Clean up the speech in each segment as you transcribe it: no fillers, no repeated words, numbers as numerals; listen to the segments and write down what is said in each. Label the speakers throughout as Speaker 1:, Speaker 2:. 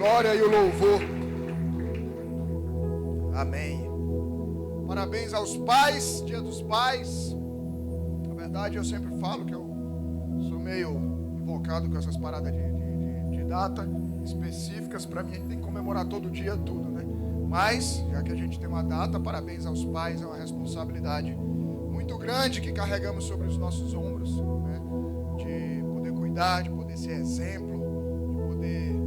Speaker 1: glória e o louvor. Amém. Parabéns aos pais, Dia dos Pais. Na verdade, eu sempre falo que eu sou meio invocado com essas paradas de data específicas. Para mim, a gente tem que comemorar todo dia tudo, né? Mas, já que a gente tem uma data, parabéns aos pais. É uma responsabilidade muito grande que carregamos sobre os nossos ombros, né? De poder cuidar, de poder ser exemplo, de poder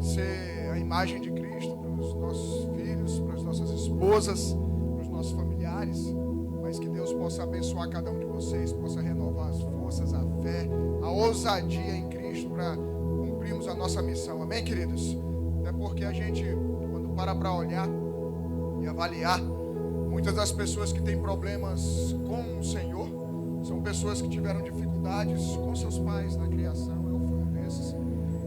Speaker 1: ser a imagem de Cristo para os nossos filhos, para as nossas esposas, para os nossos familiares. Mas que Deus possa abençoar cada um de vocês, possa renovar as forças, a fé, a ousadia em Cristo para cumprirmos a nossa missão. Amém, queridos? Até porque a gente, quando para olhar e avaliar, muitas das pessoas que têm problemas com o Senhor são pessoas que tiveram dificuldades com seus pais na criação. Eu fui um desses.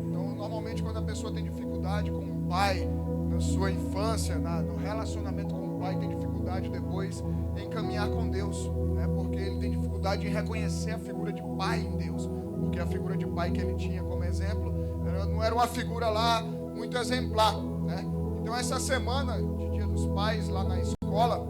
Speaker 1: Então, normalmente, quando a pessoa tem dificuldade com o pai na sua infância, no relacionamento com o pai, tem dificuldade depois em caminhar com Deus, né? Porque ele tem dificuldade em reconhecer a figura de pai em Deus, porque a figura de pai que ele tinha como exemplo não era uma figura lá muito exemplar, né? Então, essa semana de Dia dos Pais lá na escola,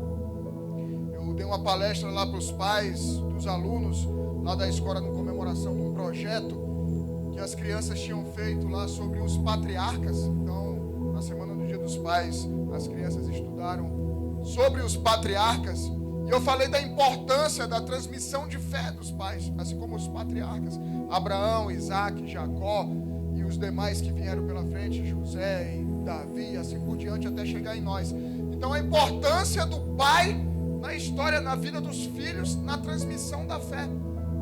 Speaker 1: eu dei uma palestra lá para os pais dos alunos lá da escola, em comemoração de um projeto que as crianças tinham feito lá sobre os patriarcas. Então, na semana do Dia dos Pais, as crianças estudaram sobre os patriarcas. E eu falei da importância da transmissão de fé dos pais, assim como os patriarcas, Abraão, Isaac, Jacó e os demais que vieram pela frente, José e Davi, assim por diante, até chegar em nós. Então, a importância do pai na história, na vida dos filhos, na transmissão da fé.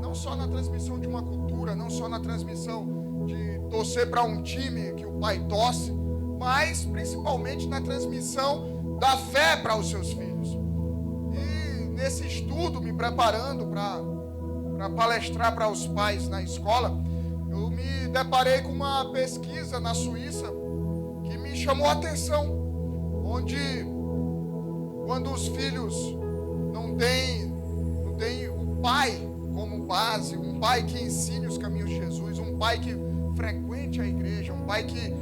Speaker 1: Não só na transmissão de uma cultura, não só na transmissão de torcer para um time que o pai torce, mas principalmente na transmissão da fé para os seus filhos. E nesse estudo, me preparando para palestrar para os pais na escola, eu me deparei com uma pesquisa na Suíça que me chamou a atenção, onde quando os filhos não têm o pai como base, um pai que ensine os caminhos de Jesus, um pai que frequente a igreja, um pai que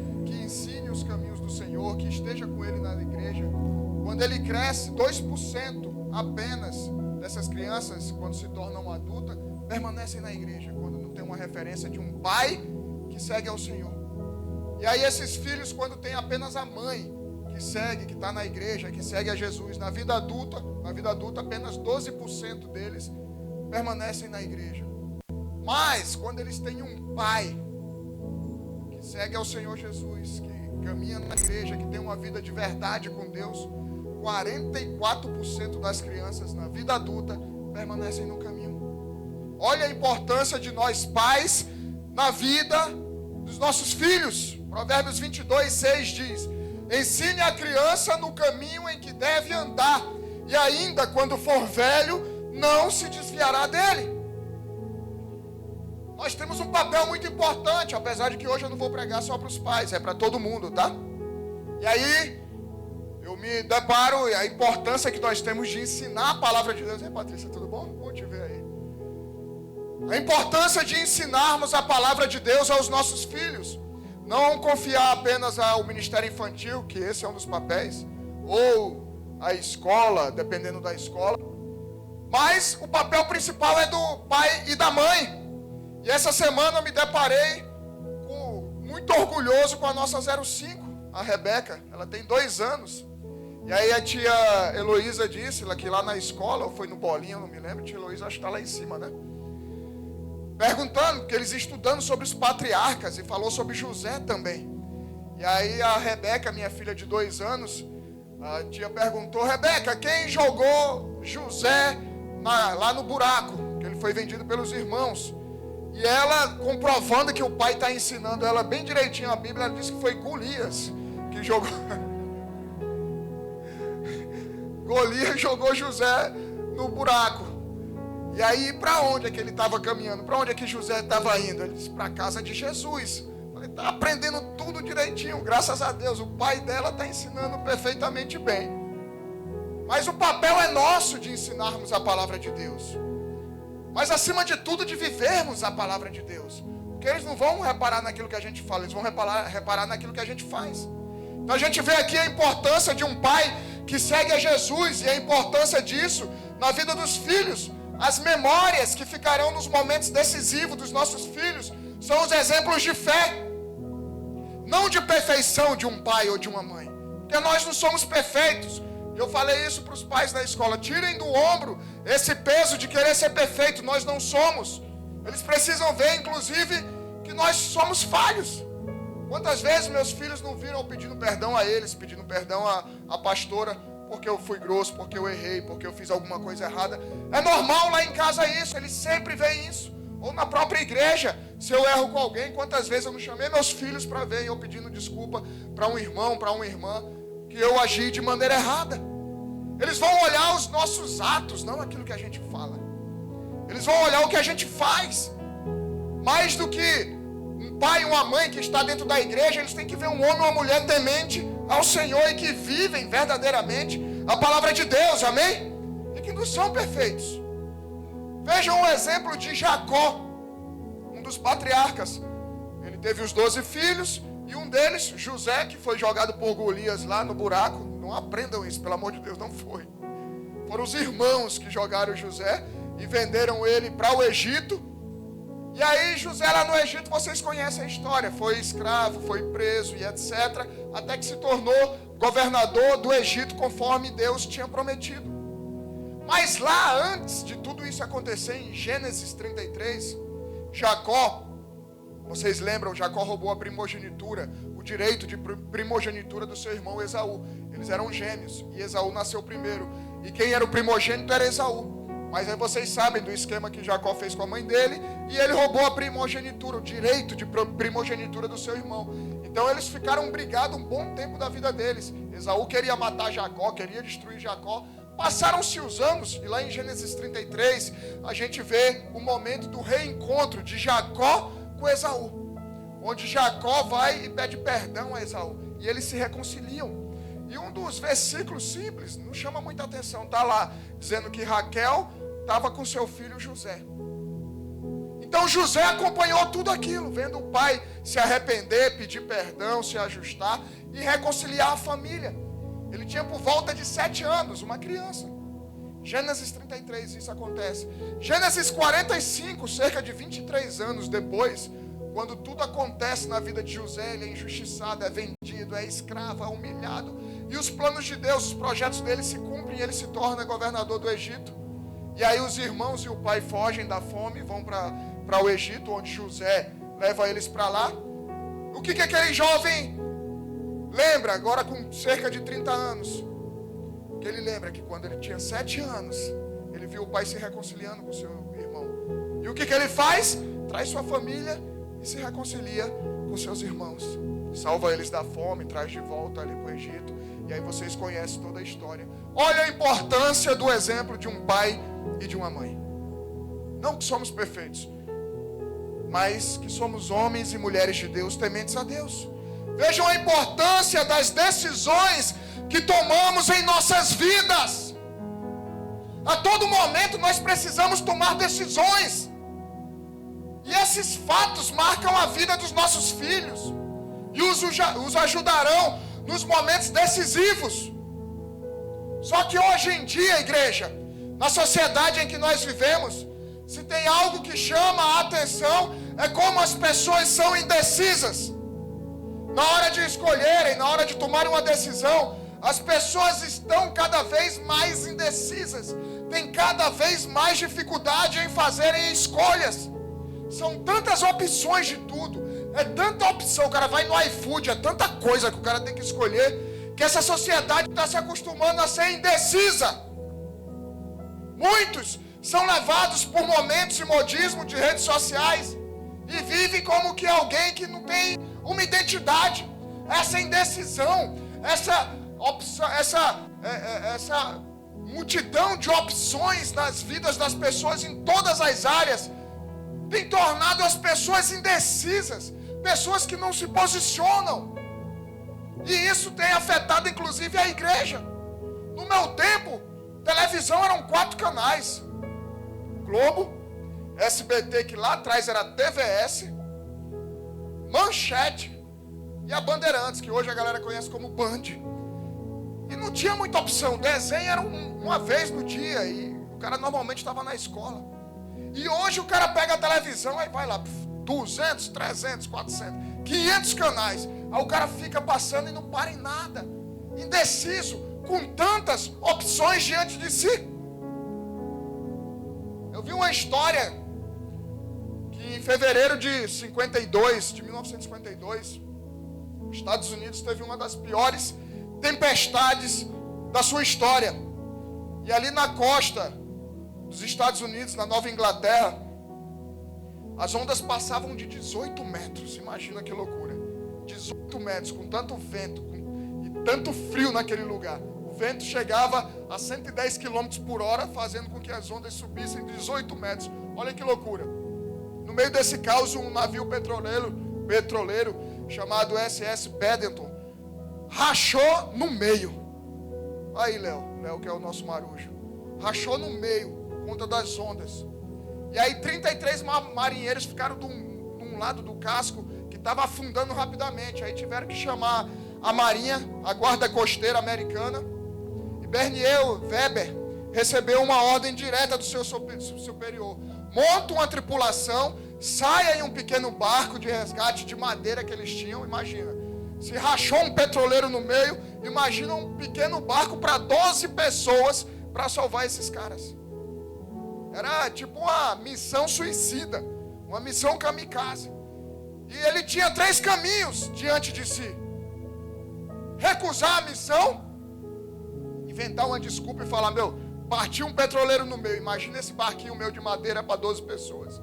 Speaker 1: ensine os caminhos do Senhor, que esteja com ele na igreja. Quando ele cresce, 2% apenas dessas crianças, quando se tornam adultas, permanecem na igreja, quando não tem uma referência de um pai que segue ao Senhor. E aí esses filhos, quando tem apenas a mãe que segue, que está na igreja, que segue a Jesus, na vida adulta apenas 12% deles permanecem na igreja. Mas quando eles têm um pai que segue ao Senhor Jesus, que caminha na igreja, que tem uma vida de verdade com Deus, 44% das crianças na vida adulta permanecem no caminho. Olha a importância de nós pais na vida dos nossos filhos. Provérbios 22:6 diz: ensine a criança no caminho em que deve andar, e ainda quando for velho, não se desviará dele. Nós temos um papel muito importante, apesar de que hoje eu não vou pregar só para os pais, é para todo mundo, tá? E aí, eu me deparo a importância que nós temos de ensinar a palavra de Deus. Ei, Patrícia, tudo bom? Bom te ver aí. A importância de ensinarmos a palavra de Deus aos nossos filhos. Não confiar apenas ao ministério infantil, que esse é um dos papéis, ou a escola, dependendo da escola. Mas o papel principal é do pai e da mãe. E essa semana eu me deparei muito orgulhoso com a nossa 05, a Rebeca. Ela tem 2 anos. E aí a tia Heloísa disse que lá na escola, ou foi no Bolinha, eu não me lembro, a tia Heloísa acho que está lá em cima, né? Perguntando, porque eles estudando sobre os patriarcas, e falou sobre José também. E aí a Rebeca, minha filha de 2 anos, a tia perguntou: Rebeca, quem jogou José lá no buraco? Que ele foi vendido pelos irmãos. E ela, comprovando que o pai está ensinando ela bem direitinho a Bíblia, ela disse que foi Golias que jogou. Golias jogou José no buraco. E aí, para onde é que ele estava caminhando? Para onde é que José estava indo? Ele disse: para a casa de Jesus. Ele está aprendendo tudo direitinho, graças a Deus. O pai dela está ensinando perfeitamente bem. Mas o papel é nosso de ensinarmos a palavra de Deus. Mas acima de tudo, de vivermos a palavra de Deus. Porque Porque eles não vão reparar naquilo que a gente fala, eles vão reparar naquilo que a gente faz. Então a gente vê aqui a importância de um pai que segue a Jesus e a importância disso na vida dos filhos. As memórias que ficarão nos momentos decisivos dos nossos filhos são os exemplos de fé, não de perfeição de um pai ou de uma mãe, porque nós não somos perfeitos. Eu falei isso para os pais da escola: tirem do ombro esse peso de querer ser perfeito, nós não somos. Eles precisam ver, inclusive, que nós somos falhos. Quantas vezes meus filhos não viram pedindo perdão a eles, pedindo perdão à pastora, porque eu fui grosso, porque eu errei, porque eu fiz alguma coisa errada. É normal lá em casa isso, eles sempre veem isso. Ou na própria igreja, se eu erro com alguém, quantas vezes eu não chamei meus filhos para ver eu pedindo desculpa para um irmão, para uma irmã, que eu agi de maneira errada. Eles vão olhar os nossos atos, não aquilo que a gente fala. Eles vão olhar o que a gente faz. Mais do que um pai e uma mãe que está dentro da igreja, eles têm que ver um homem ou uma mulher temente ao Senhor e que vivem verdadeiramente a palavra de Deus, amém? E que não são perfeitos. Vejam o exemplo de Jacó, um dos patriarcas. Ele teve os 12 filhos e um deles, José, que foi jogado por Golias lá no buraco. Não aprendam isso, pelo amor de Deus, não foi. Foram os irmãos que jogaram José e venderam ele para o Egito. E aí José lá no Egito, vocês conhecem a história, foi escravo, foi preso e etc. Até que se tornou governador do Egito conforme Deus tinha prometido. Mas lá antes de tudo isso acontecer, em Gênesis 33, Jacó, vocês lembram, Jacó roubou a primogenitura, o direito de primogenitura do seu irmão Esaú. Eles eram gêmeos e Esaú nasceu primeiro. E quem era o primogênito era Esaú. Mas aí vocês sabem do esquema que Jacó fez com a mãe dele, e ele roubou a primogenitura, o direito de primogenitura do seu irmão. Então eles ficaram brigados um bom tempo da vida deles. Esaú queria matar Jacó, queria destruir Jacó. Passaram-se os anos, e lá em Gênesis 33, a gente vê o momento do reencontro de Jacó com Esaú, onde Jacó vai e pede perdão a Esaú, e eles se reconciliam. E um dos versículos simples, não chama muita atenção, está lá, dizendo que Raquel estava com seu filho José. Então José acompanhou tudo aquilo, vendo o pai se arrepender, pedir perdão, se ajustar e reconciliar a família. Ele tinha por volta de 7 anos, uma criança. Gênesis 33, isso acontece. Gênesis 45, cerca de 23 anos depois, quando tudo acontece na vida de José, ele é injustiçado, é vendido, é escravo, é humilhado. E os planos de Deus, os projetos dele se cumprem e ele se torna governador do Egito. E aí os irmãos e o pai fogem da fome, vão para o Egito, onde José leva eles para lá. O que aquele jovem lembra, agora com cerca de 30 anos? Que ele lembra que quando ele tinha 7 anos, ele viu o pai se reconciliando com seu irmão. E o que ele faz? Traz sua família e se reconcilia com seus irmãos. Salva eles da fome, traz de volta ali para o Egito. E aí vocês conhecem toda a história. Olha a importância do exemplo de um pai e de uma mãe. Não que somos perfeitos, mas que somos homens e mulheres de Deus, tementes a Deus. Vejam a importância das decisões que tomamos em nossas vidas. A todo momento nós precisamos tomar decisões. E esses fatos marcam a vida dos nossos filhos e os ajudarão nos momentos decisivos. Só que hoje em dia, igreja, na sociedade em que nós vivemos, se tem algo que chama a atenção, é como as pessoas são indecisas. Na hora de escolherem, na hora de tomar uma decisão, as pessoas estão cada vez mais indecisas, têm cada vez mais dificuldade em fazerem escolhas. São tantas opções de tudo, é tanta opção, o cara vai no iFood, é tanta coisa que o cara tem que escolher, que essa sociedade está se acostumando a ser indecisa. Muitos são levados por momentos e modismo de redes sociais e vivem como que alguém que não tem uma identidade. Essa indecisão, essa multidão de opções nas vidas das pessoas em todas as áreas tem tornado as pessoas indecisas, pessoas que não se posicionam. E isso tem afetado inclusive a igreja. No meu tempo, televisão eram 4 canais: Globo, SBT, que lá atrás era TVS, Manchete e a Bandeirantes, que hoje a galera conhece como Band. E não tinha muita opção. O desenho era uma vez no dia e o cara normalmente estava na escola. E hoje o cara pega a televisão e vai lá, 200, 300, 400, 500 canais. Aí o cara fica passando e não para em nada. Indeciso, com tantas opções diante de si. Eu vi uma história que em fevereiro de 1952, os Estados Unidos teve uma das piores tempestades da sua história. E ali na costa dos Estados Unidos, na Nova Inglaterra, as ondas passavam de 18 metros. Imagina que loucura. 18 metros, com tanto vento e tanto frio naquele lugar. O vento chegava a 110 km por hora, fazendo com que as ondas subissem 18 metros. Olha que loucura. No meio desse caos, um navio petroleiro chamado SS Paddington rachou no meio. Aí, Léo que é o nosso marujo. Rachou no meio, por conta das ondas. E aí 33 marinheiros ficaram de um lado do casco que estava afundando rapidamente. Aí tiveram que chamar a marinha, a guarda costeira americana. E Bernier Weber recebeu uma ordem direta do seu superior. Monta uma tripulação, saia em um pequeno barco de resgate de madeira que eles tinham. Imagina, se rachou um petroleiro no meio, imagina um pequeno barco para 12 pessoas para salvar esses caras. Era tipo uma missão suicida, uma missão kamikaze. E ele tinha 3 caminhos diante de si: recusar a missão, inventar uma desculpa e falar, partiu um petroleiro no meio, imagina esse barquinho meu de madeira para 12 pessoas.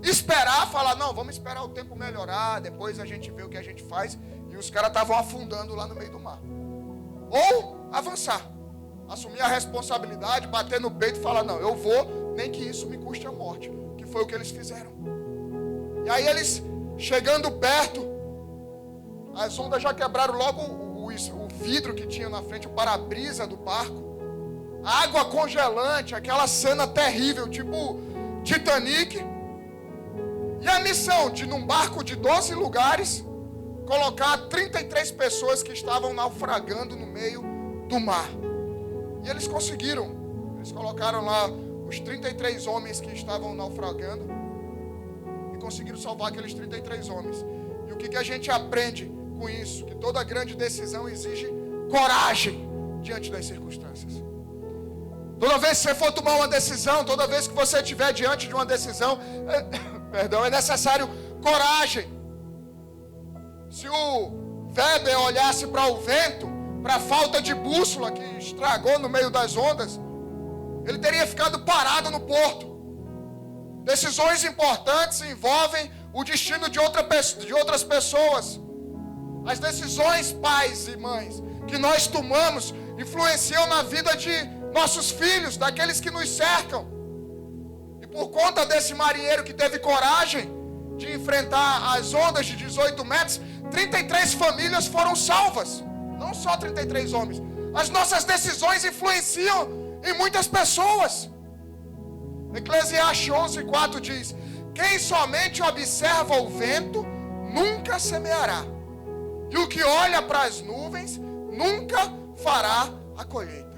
Speaker 1: Esperar, falar, não, vamos esperar o tempo melhorar, depois a gente vê o que a gente faz. E os caras estavam afundando lá no meio do mar. Ou avançar, assumir a responsabilidade, bater no peito e falar, não, eu vou, nem que isso me custe a morte. Que foi o que eles fizeram. E aí eles, chegando perto, as ondas já quebraram logo o vidro que tinha na frente, o para-brisa do barco. Água congelante, aquela cena terrível, tipo Titanic. E a missão de, num barco de 12 lugares, colocar 33 pessoas que estavam naufragando no meio do mar. E eles conseguiram. Eles colocaram lá os 33 homens que estavam naufragando e conseguiram salvar aqueles 33 homens. E o que a gente aprende com isso? Que toda grande decisão exige coragem diante das circunstâncias. Toda vez que você for tomar uma decisão, toda vez que você estiver diante de uma decisão, é necessário coragem. Se o Weber olhasse para o vento, para a falta de bússola que estragou no meio das ondas, ele teria ficado parado no porto. Decisões importantes envolvem o destino de outras pessoas. As decisões, pais e mães, que nós tomamos, influenciam na vida de nossos filhos, daqueles que nos cercam. E por conta desse marinheiro que teve coragem de enfrentar as ondas de 18 metros, 33 famílias foram salvas. Não só 33 homens. As nossas decisões influenciam em muitas pessoas. Eclesiastes 11:4 diz: quem somente observa o vento nunca semeará, e o que olha para as nuvens nunca fará a colheita.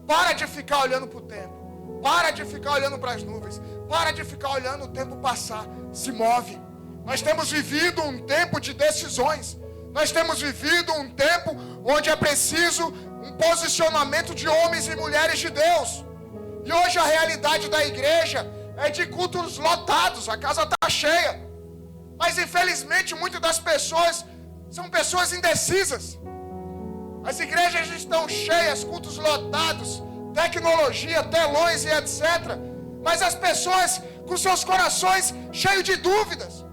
Speaker 1: Para de ficar olhando para o tempo. Para de ficar olhando para as nuvens. Para de ficar olhando o tempo passar. Se move. Nós temos vivido um tempo de decisões. Nós temos vivido um tempo onde é preciso um posicionamento de homens e mulheres de Deus. E hoje a realidade da igreja é de cultos lotados. A casa está cheia. Mas infelizmente muitas das pessoas são pessoas indecisas. As igrejas estão cheias, cultos lotados, tecnologia, telões e etc. Mas as pessoas com seus corações cheios de dúvidas,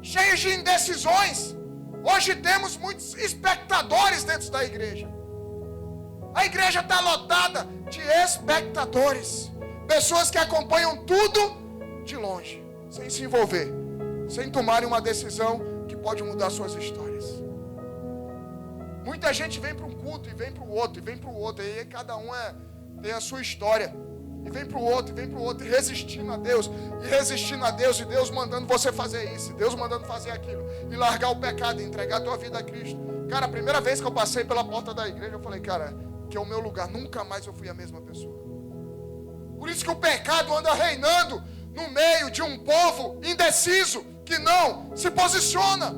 Speaker 1: cheios de indecisões. Hoje temos muitos espectadores dentro da igreja. A igreja está lotada de espectadores. Pessoas que acompanham tudo de longe, sem se envolver, sem tomarem uma decisão que pode mudar suas histórias. Muita gente vem para um culto e vem para o outro, e vem para o outro. E aí cada um tem a sua história. e vem para o outro, e vem para o outro, e resistindo a Deus, e Deus mandando você fazer isso, Deus mandando fazer aquilo, e largar o pecado, e entregar a tua vida a Cristo. Cara, a primeira vez que eu passei pela porta da igreja, eu falei, cara, que é o meu lugar, nunca mais eu fui a mesma pessoa. Por isso que o pecado anda reinando no meio de um povo indeciso, que não se posiciona.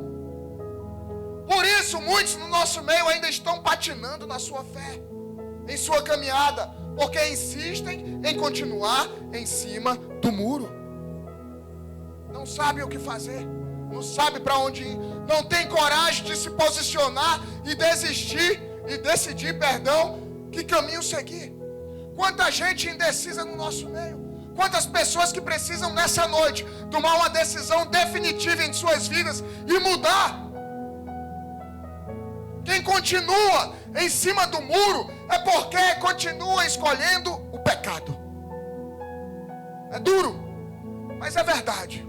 Speaker 1: Por isso, muitos no nosso meio ainda estão patinando na sua fé, em sua caminhada, porque insistem em continuar em cima do muro. Não sabem o que fazer, não sabem para onde ir, não tem coragem de se posicionar e decidir, que caminho seguir. Quanta gente indecisa no nosso meio. Quantas pessoas que precisam nessa noite tomar uma decisão definitiva em suas vidas e mudar. Quem continua em cima do muro é porque continua escolhendo o pecado. É duro, mas é verdade.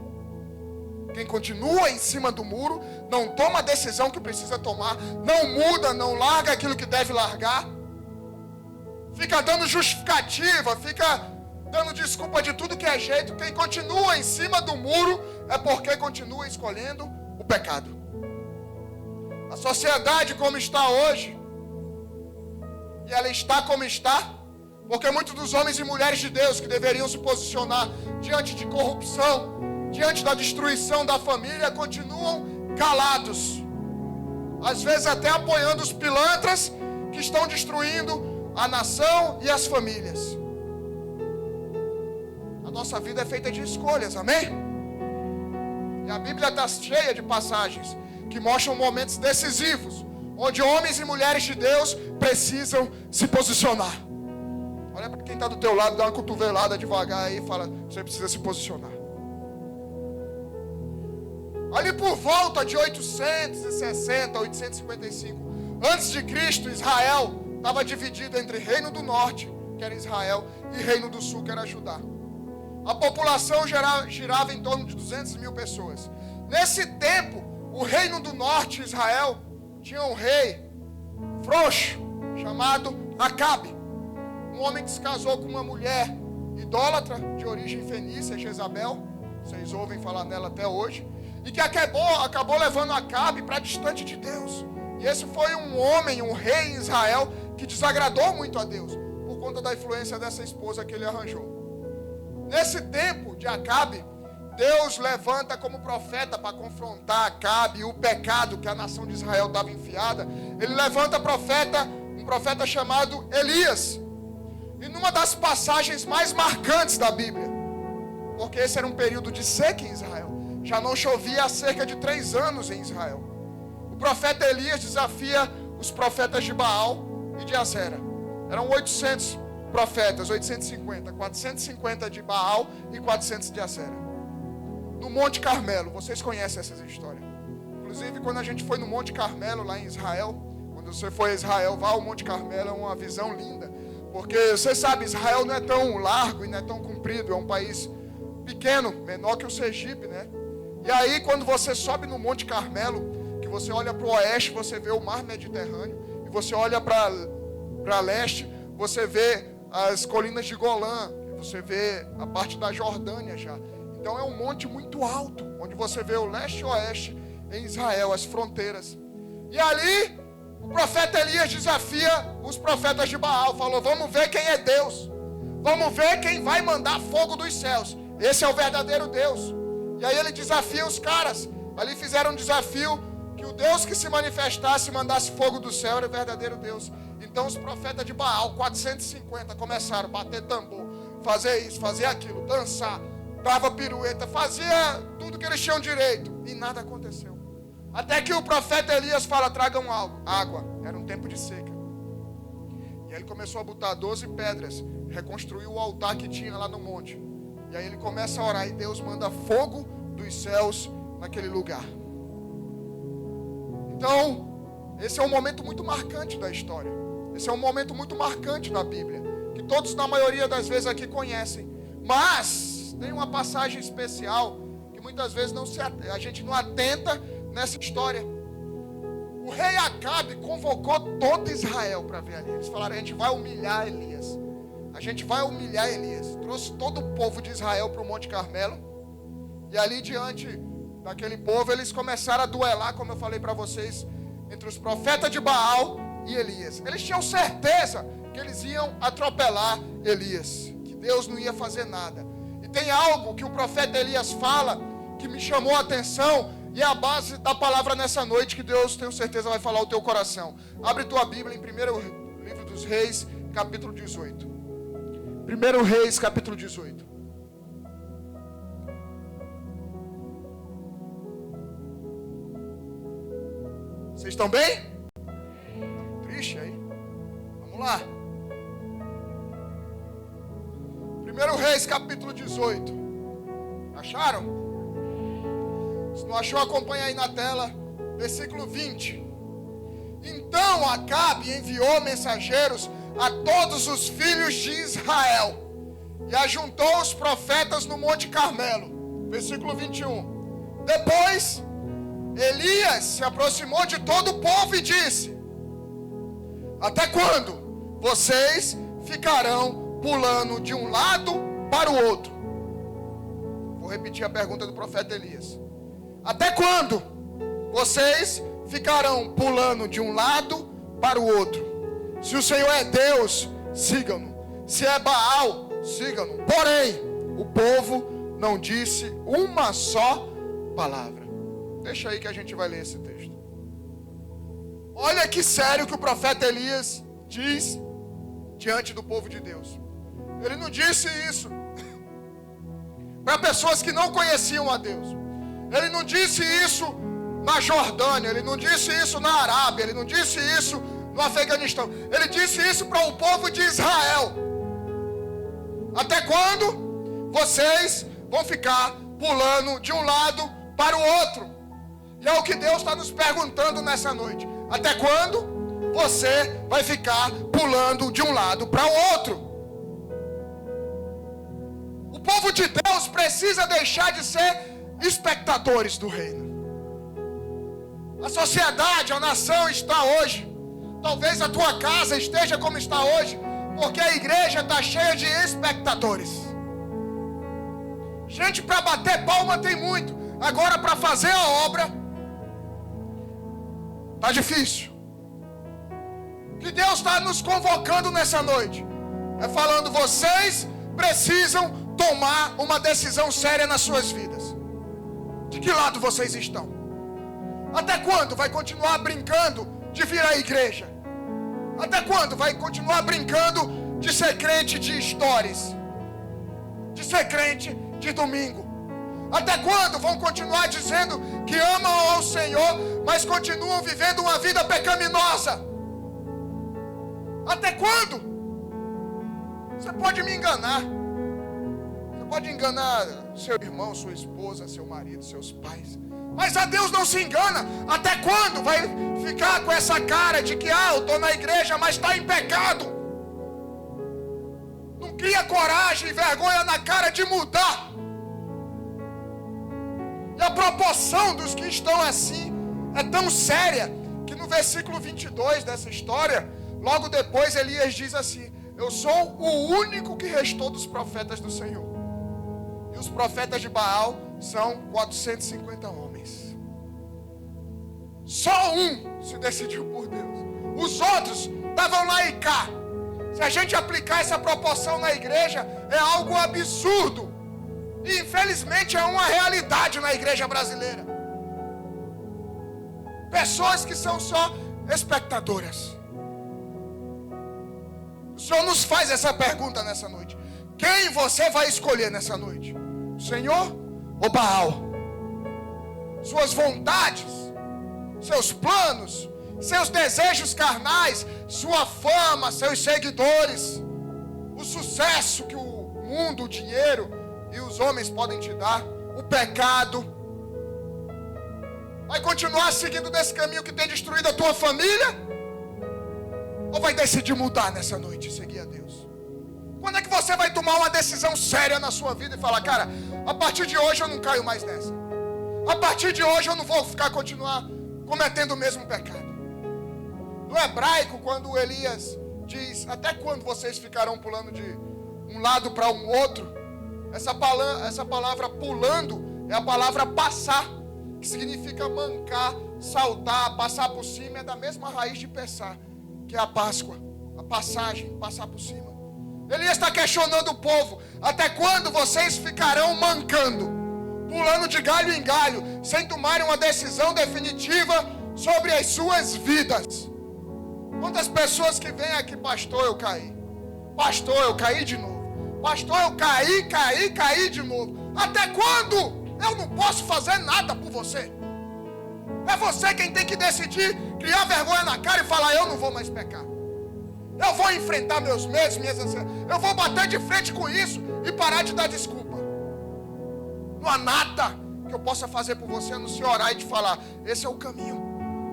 Speaker 1: Quem continua em cima do muro não toma a decisão que precisa tomar, não muda, não larga aquilo que deve largar, fica dando justificativa, fica dando desculpa de tudo que é jeito. Quem continua em cima do muro é porque continua escolhendo o pecado. A sociedade como está hoje, e ela está como está, porque muitos dos homens e mulheres de Deus que deveriam se posicionar diante de corrupção, diante da destruição da família, continuam calados. Às vezes até apoiando os pilantras que estão destruindo a nação e as famílias. A nossa vida é feita de escolhas, amém? E a Bíblia está cheia de passagens que mostram momentos decisivos, onde homens e mulheres de Deus precisam se posicionar. Olha para quem está do teu lado, dá uma cotovelada devagar aí e fala, você precisa se posicionar. Ali por volta de 860, 855, antes de Cristo, Israel estava dividido entre Reino do Norte, que era Israel, e Reino do Sul, que era Judá. A população girava em torno de 200 mil pessoas. Nesse tempo, o Reino do Norte, Israel, tinha um rei frouxo, chamado Acabe. Um homem que se casou com uma mulher idólatra, de origem fenícia, Jezabel. Vocês ouvem falar nela até hoje. E que acabou levando Acabe para distante de Deus. E esse foi um homem, um rei em Israel, que desagradou muito a Deus, por conta da influência dessa esposa que ele arranjou. Nesse tempo de Acabe, Deus levanta como profeta para confrontar Acabe e o pecado que a nação de Israel estava enfiada. Ele levanta um profeta chamado Elias. E numa das passagens mais marcantes da Bíblia, porque esse era um período de seca em Israel, já não chovia há cerca de 3 anos em Israel. O profeta Elias desafia os profetas de Baal e de Azera. Eram 800 profetas, 850, 450 de Baal e 400 de Azera. No Monte Carmelo, vocês conhecem essas histórias. Inclusive, quando a gente foi no Monte Carmelo, lá em Israel, quando você foi a Israel, vá ao Monte Carmelo, é uma visão linda. Porque, você sabe, Israel não é tão largo e não é tão comprido, é um país pequeno, menor que o Sergipe, né? E aí, quando você sobe no Monte Carmelo, que você olha para o oeste, você vê o mar Mediterrâneo, e você olha para leste, você vê as colinas de Golã, você vê a parte da Jordânia já. Então é um monte muito alto, onde você vê o leste e o oeste em Israel, as fronteiras. E ali, o profeta Elias desafia os profetas de Baal, falou, vamos ver quem é Deus, vamos ver quem vai mandar fogo dos céus, esse é o verdadeiro Deus. E aí ele desafia os caras, ali fizeram um desafio, que o Deus que se manifestasse e mandasse fogo do céu era o verdadeiro Deus. Então os profetas de Baal, 450, começaram a bater tambor, fazer isso, fazer aquilo, dançar, dava pirueta, fazia tudo que eles tinham direito, e nada aconteceu. Até que o profeta Elias fala, tragam água, era um tempo de seca. E aí ele começou a botar 12 pedras, reconstruiu o altar que tinha lá no monte. E aí ele começa a orar e Deus manda fogo dos céus naquele lugar. Então, esse é um momento muito marcante da história. Esse é um momento muito marcante da Bíblia, que todos na maioria das vezes aqui conhecem. Mas tem uma passagem especial que muitas vezes a gente não atenta nessa história. O rei Acabe convocou todo Israel para ver ali. Eles falaram, a gente vai humilhar Elias. a gente vai humilhar Elias. Trouxe todo o povo de Israel para o Monte Carmelo. E ali diante daquele povo, eles começaram a duelar, como eu falei para vocês, entre os profetas de Baal e Elias. Eles tinham certeza que eles iam atropelar Elias, que Deus não ia fazer nada. E tem algo que o profeta Elias fala que me chamou a atenção, e é a base da palavra nessa noite que Deus, tenho certeza, vai falar ao teu coração. Abre tua Bíblia em 1 livro dos Reis, capítulo 18. 1 Reis, capítulo 18. Vocês estão bem? Triste aí? Vamos lá. 1 Reis, capítulo 18. Acharam? Se não achou, acompanha aí na tela. Versículo 20. Então Acabe enviou mensageiros a todos os filhos de Israel e ajuntou os profetas no Monte Carmelo. Versículo 21. Depois Elias se aproximou de todo o povo e disse: até quando vocês ficarão pulando de um lado para o outro? Vou repetir a pergunta do profeta Elias. Até quando vocês ficarão pulando de um lado para o outro? Se o Senhor é Deus, sigam-no. Se é Baal, sigam-no. Porém, o povo não disse uma só palavra. Deixa aí que a gente vai ler esse texto. Olha que sério que o profeta Elias diz diante do povo de Deus. Ele não disse isso para pessoas que não conheciam a Deus. Ele não disse isso na Jordânia. Ele não disse isso na Arábia. Ele não disse isso no Afeganistão. Ele disse isso para o povo de Israel. Até quando vocês vão ficar pulando de um lado para o outro? E é o que Deus está nos perguntando nessa noite. Até quando você vai ficar pulando de um lado para o outro? O povo de Deus precisa deixar de ser espectadores do reino. A sociedade, a nação está hoje, talvez a tua casa esteja como está hoje, porque a igreja está cheia de espectadores. Gente para bater palma tem muito, agora para fazer a obra está difícil. O que Deus está nos convocando nessa noite é falando: vocês precisam tomar uma decisão séria nas suas vidas. De que lado vocês estão? Até quando vai continuar brincando de vir à igreja? Até quando vai continuar brincando de ser crente de stories? De ser crente de domingo? Até quando vão continuar dizendo que amam ao Senhor, mas continuam vivendo uma vida pecaminosa? Até quando? Você pode me enganar. Você pode enganar seu irmão, sua esposa, seu marido, seus pais. Mas a Deus não se engana. Até quando vai ficar com essa cara de que eu estou na igreja, mas está em pecado? Não cria coragem e vergonha na cara de mudar. E a proporção dos que estão assim é tão séria que no versículo 22 dessa história, logo depois Elias diz assim: eu sou o único que restou dos profetas do Senhor. E os profetas de Baal são 450 homens. Só um se decidiu por Deus. Os outros estavam lá e cá. Se a gente aplicar essa proporção na igreja, é algo absurdo. E infelizmente é uma realidade na igreja brasileira. Pessoas que são só espectadoras. O Senhor nos faz essa pergunta nessa noite: quem você vai escolher nessa noite? O Senhor ou Baal? Suas vontades, seus planos, seus desejos carnais, sua fama, seus seguidores, o sucesso que o mundo, o dinheiro e os homens podem te dar, o pecado. Vai continuar seguindo desse caminho que tem destruído a tua família? Ou vai decidir mudar nessa noite e seguir a Deus? Quando é que você vai tomar uma decisão séria na sua vida e falar: cara, a partir de hoje eu não caio mais nessa. A partir de hoje eu não vou continuar cometendo o mesmo pecado. No hebraico, quando Elias diz: até quando vocês ficarão pulando de um lado para um outro? Essa palavra pulando é a palavra passar, que significa mancar, saltar, passar por cima. É da mesma raiz de pensar, que é a Páscoa, a passagem, passar por cima. Elias está questionando o povo: até quando vocês ficarão mancando, pulando de galho em galho, sem tomarem uma decisão definitiva sobre as suas vidas? Quantas pessoas que vêm aqui: pastor, eu caí. Pastor, eu caí de novo. Pastor, eu caí de novo. Até quando? Eu não posso fazer nada por você. É você quem tem que decidir, criar vergonha na cara e falar: eu não vou mais pecar. Eu vou enfrentar meus medos, minhas ansiedades. Eu vou bater de frente com isso e parar de dar desculpa. Não há nada que eu possa fazer por você a não se orar e te falar: esse é o caminho.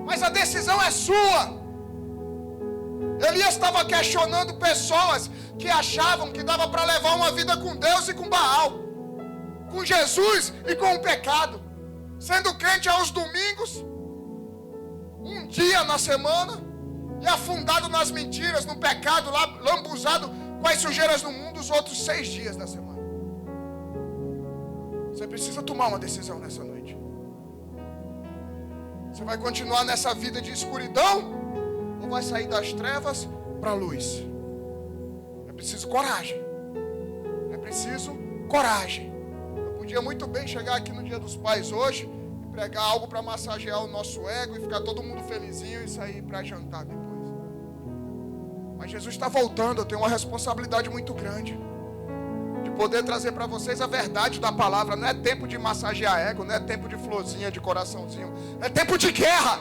Speaker 1: Mas a decisão é sua. Elias estava questionando pessoas que achavam que dava para levar uma vida com Deus e com Baal, com Jesus e com o pecado, sendo crente aos domingos, um dia na semana, e afundado nas mentiras, no pecado, lambuzado com as sujeiras do mundo os outros 6 dias da semana. Você precisa tomar uma decisão nessa noite. Você vai continuar nessa vida de escuridão, ou vai sair das trevas para a luz? É preciso coragem. É preciso coragem. Eu podia muito bem chegar aqui no Dia dos Pais hoje e pregar algo para massagear o nosso ego e ficar todo mundo felizinho e sair para jantar depois. Mas Jesus está voltando. Eu tenho uma responsabilidade muito grande de poder trazer para vocês a verdade da palavra. Não é tempo de massagear ego, não é tempo de florzinha, de coraçãozinho. É tempo de guerra.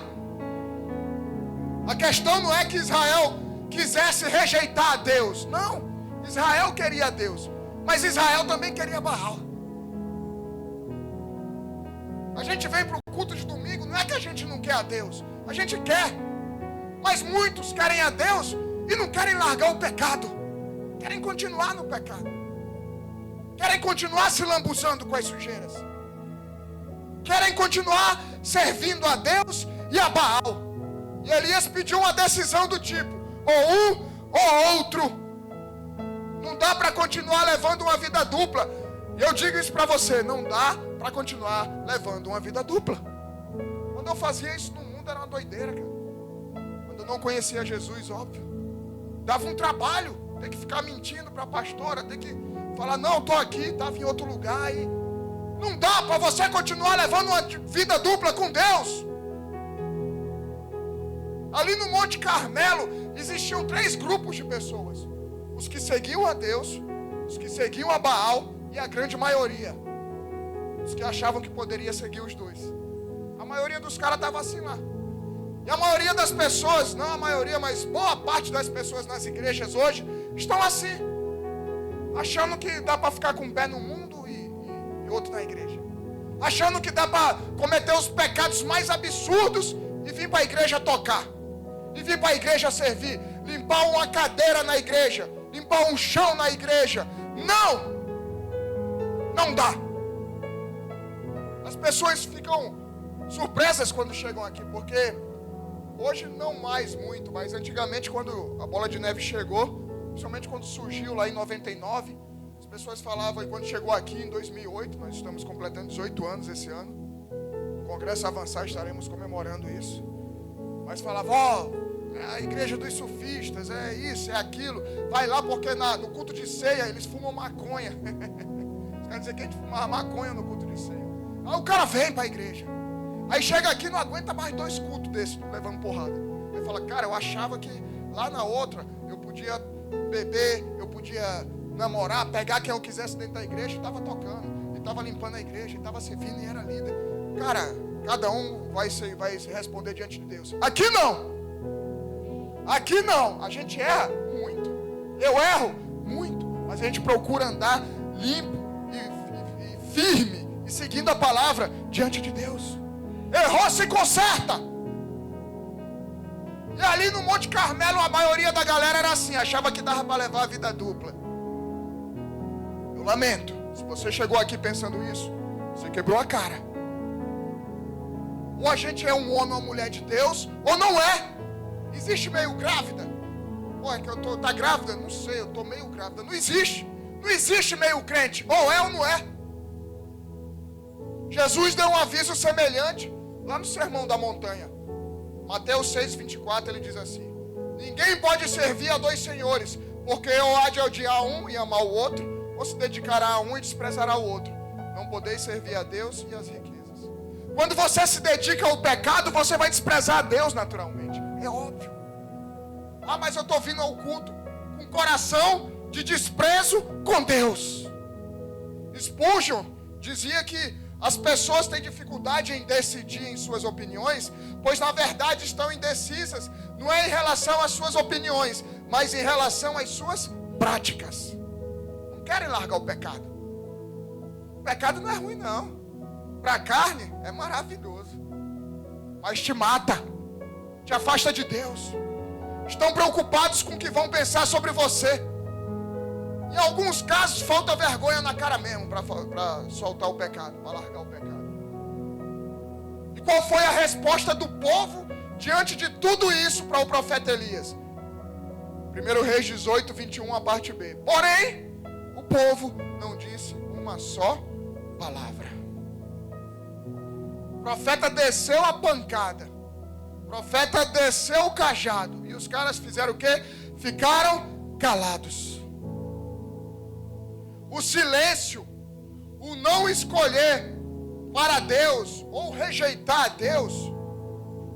Speaker 1: A questão não é que Israel quisesse rejeitar a Deus. Não, Israel queria Deus, mas Israel também queria Baal. A gente vem para o culto de domingo, não é que a gente não quer a Deus, a gente quer. Mas muitos querem a Deus e não querem largar o pecado. Querem continuar no pecado. Querem continuar se lambuzando com as sujeiras. Querem continuar servindo a Deus e a Baal. E Elias pediu uma decisão do tipo: ou um ou outro. Não dá para continuar levando uma vida dupla. E eu digo isso para você: não dá para continuar levando uma vida dupla. Quando eu fazia isso no mundo era uma doideira, cara. Quando eu não conhecia Jesus, óbvio, dava um trabalho, ter que ficar mentindo para a pastora, ter que falar: não, estou aqui, estava em outro lugar. E não dá para você continuar levando uma vida dupla com Deus. Ali no Monte Carmelo existiam 3 grupos de pessoas: os que seguiam a Deus, os que seguiam a Baal e a grande maioria, os que achavam que poderia seguir os dois. A maioria dos caras estava assim lá. E a maioria das pessoas, não a maioria, mas boa parte das pessoas nas igrejas hoje estão assim, achando que dá para ficar com um pé no mundo e outro na igreja, achando que dá para cometer os pecados mais absurdos e vir para a igreja tocar, e vir para a igreja servir, limpar uma cadeira na igreja, limpar um chão na igreja. Não dá. As pessoas ficam surpresas quando chegam aqui, porque hoje não mais muito, mas antigamente, quando a Bola de Neve chegou, principalmente quando surgiu lá em 99, as pessoas falavam, e quando chegou aqui em 2008, nós estamos completando 18 anos esse ano, no Congresso Avançar estaremos comemorando isso, mas falavam: é a igreja dos sufistas, é isso, é aquilo, vai lá porque no culto de ceia eles fumam maconha. Quer dizer que a gente fumava maconha no culto de ceia. Aí o cara vem para a igreja, aí chega aqui, não aguenta mais 2 cultos desses, levando porrada. Aí fala: cara, eu achava que lá na outra eu podia beber, eu podia namorar, pegar quem eu quisesse dentro da igreja, e estava tocando, e estava limpando a igreja, e estava servindo, e era líder. Cara, cada um vai se responder diante de Deus. Aqui não. Aqui não. A gente erra muito. Eu erro muito, mas a gente procura andar limpo e firme e seguindo a palavra diante de Deus. Errou, se conserta. E ali no Monte Carmelo a maioria da galera era assim, achava que dava para levar a vida dupla. Eu lamento, se você chegou aqui pensando isso, você quebrou a cara. Ou a gente é um homem ou uma mulher de Deus, ou não é. Existe meio grávida. Pô, é que tá grávida? Não sei, eu tô meio grávida. Não existe meio crente. Ou é ou não é. Jesus deu um aviso semelhante lá no Sermão da Montanha. Mateus 6:24, ele diz assim: ninguém pode servir a dois senhores, porque ou há de odiar um e amar o outro, ou se dedicará a um e desprezará o outro. Não podeis servir a Deus e as riquezas. Quando você se dedica ao pecado, você vai desprezar a Deus naturalmente. É óbvio. Ah, mas eu estou vindo ao culto com coração de desprezo com Deus. Spurgeon dizia que as pessoas têm dificuldade em decidir em suas opiniões, pois na verdade estão indecisas, não é em relação às suas opiniões, mas em relação às suas práticas. Não querem largar o pecado. O pecado não é ruim não. Para a carne é maravilhoso, mas te mata, te afasta de Deus. Estão preocupados com o que vão pensar sobre você. Em alguns casos falta vergonha na cara mesmo para soltar o pecado, para largar o pecado. E qual foi a resposta do povo diante de tudo isso para o profeta Elias? 1 Reis 18:21, a parte B. Porém, o povo não disse uma só palavra. O profeta desceu a pancada. O profeta desceu o cajado. E os caras fizeram o quê? Ficaram calados. O silêncio, o não escolher para Deus, ou rejeitar a Deus,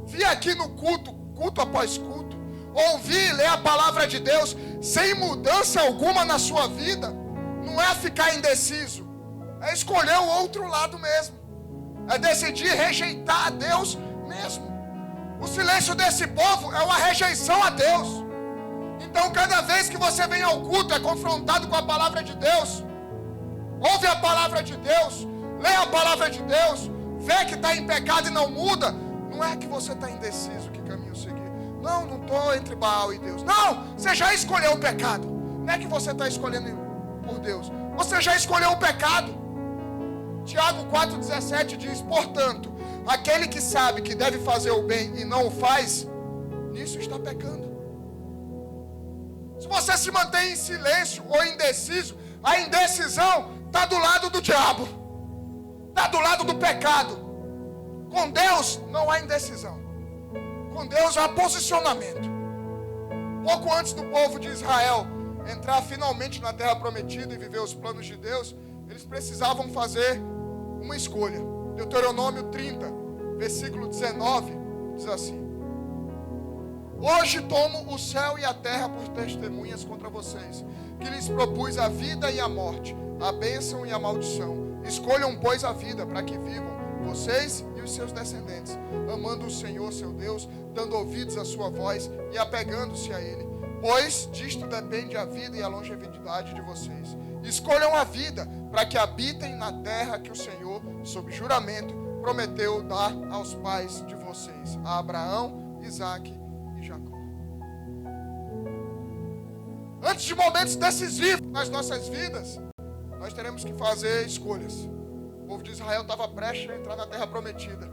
Speaker 1: vir aqui no culto após culto, ouvir e ler a palavra de Deus, sem mudança alguma na sua vida, não é ficar indeciso, é escolher o outro lado mesmo, é decidir rejeitar a Deus mesmo. O silêncio desse povo é uma rejeição a Deus. Então cada vez que você vem ao culto, é confrontado com a palavra de Deus, ouve a palavra de Deus, lê a palavra de Deus, vê que está em pecado e não muda, não é que você está indeciso que caminho seguir. Não estou entre Baal e Deus. Não, você já escolheu o pecado. Não é que você está escolhendo por Deus, você já escolheu o pecado. Tiago 4,17 diz: portanto, aquele que sabe que deve fazer o bem e não o faz, nisso está pecando. Se você se mantém em silêncio ou indeciso, a indecisão está do lado do diabo, está do lado do pecado. Com Deus não há indecisão, com Deus há posicionamento. Pouco antes do povo de Israel entrar finalmente na terra prometida e viver os planos de Deus, eles precisavam fazer uma escolha. Deuteronômio 30, versículo 19, diz assim: hoje tomo o céu e a terra por testemunhas contra vocês, que lhes propus a vida e a morte, a bênção e a maldição. Escolham, pois, a vida, para que vivam vocês e os seus descendentes, amando o Senhor seu Deus, dando ouvidos à sua voz e apegando-se a Ele, pois disto depende a vida e a longevidade de vocês. Escolham a vida, para que habitem na terra que o Senhor, sob juramento, prometeu dar aos pais de vocês, a Abraão, Isaque e Jacó. Antes de momentos decisivos nas nossas vidas, nós teremos que fazer escolhas. O povo de Israel estava prestes a entrar na terra prometida.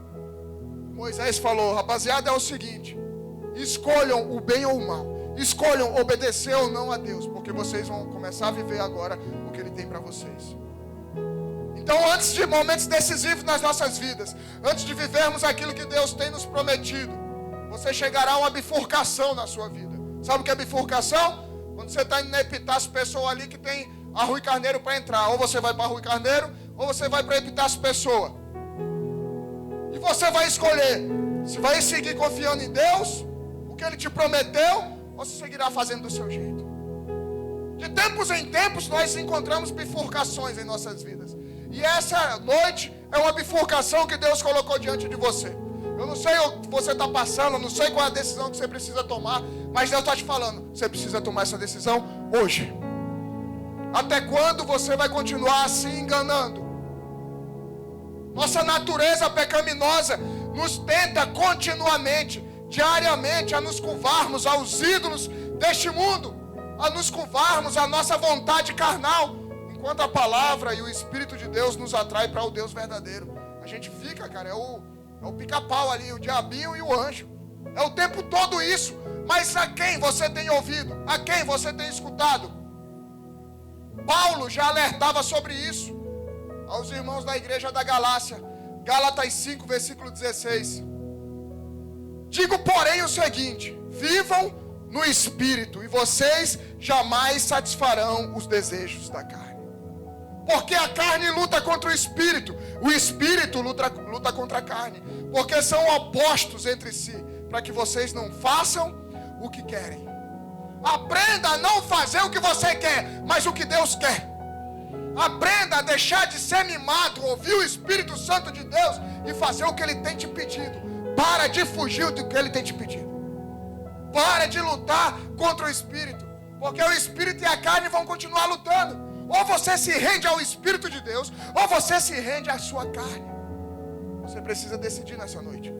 Speaker 1: Moisés falou: rapaziada, é o seguinte, escolham o bem ou o mal, escolham obedecer ou não a Deus, porque vocês vão começar a viver agora o que Ele tem para vocês. Então, antes de momentos decisivos nas nossas vidas, antes de vivermos aquilo que Deus tem nos prometido, você chegará a uma bifurcação na sua vida. Sabe o que é bifurcação? Quando você está indo na Epitácio, pessoa ali que tem a Rui Carneiro para entrar, ou você vai para a Rui Carneiro, ou você vai para a Epitácio Pessoa. E você vai escolher se vai seguir confiando em Deus, o que Ele te prometeu, ou se seguirá fazendo do seu jeito. De tempos em tempos nós encontramos bifurcações em nossas vidas. E essa noite é uma bifurcação que Deus colocou diante de você. Eu não sei o que você está passando, eu não sei qual é a decisão que você precisa tomar, mas Deus está te falando, você precisa tomar essa decisão hoje. Até quando você vai continuar se enganando? Nossa natureza pecaminosa nos tenta continuamente, diariamente, a nos curvarmos aos ídolos deste mundo, a nos curvarmos à nossa vontade carnal, enquanto a palavra e o Espírito de Deus nos atrai para o Deus verdadeiro. A gente fica, cara, é o pica-pau ali, o diabinho e o anjo. É o tempo todo isso. Mas a quem você tem ouvido? A quem você tem escutado? Paulo já alertava sobre isso aos irmãos da igreja da Galácia. Gálatas 5, versículo 16. Digo, porém, o seguinte: vivam no Espírito, e vocês jamais satisfarão os desejos da carne. Porque a carne luta contra o Espírito luta contra a carne. Porque são opostos entre si, para que vocês não façam o que querem. Aprenda a não fazer o que você quer, mas o que Deus quer. Aprenda a deixar de ser mimado, ouvir o Espírito Santo de Deus e fazer o que Ele tem te pedido. Para de fugir do que Ele tem te pedido. Para de lutar contra o Espírito, porque o Espírito e a carne vão continuar lutando. Ou você se rende ao Espírito de Deus, ou você se rende à sua carne. Você precisa decidir nessa noite.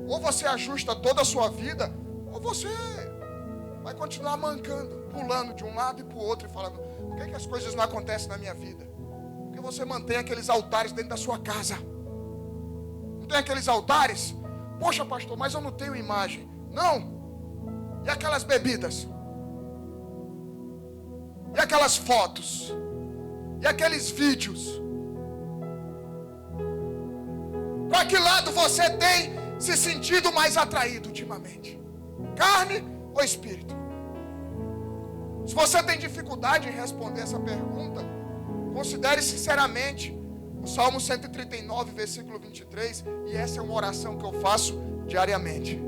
Speaker 1: Ou você ajusta toda a sua vida, ou você vai continuar mancando, pulando de um lado e para o outro e falando: por que as coisas não acontecem na minha vida? Porque você mantém aqueles altares dentro da sua casa. Não tem aqueles altares? Poxa, pastor, mas eu não tenho imagem. Não. E aquelas bebidas? E aquelas fotos? E aqueles vídeos? Para que lado você tem se sentido mais atraído ultimamente? Carne ou espírito? Se você tem dificuldade em responder essa pergunta, considere sinceramente o Salmo 139, versículo 23, e essa é uma oração que eu faço diariamente.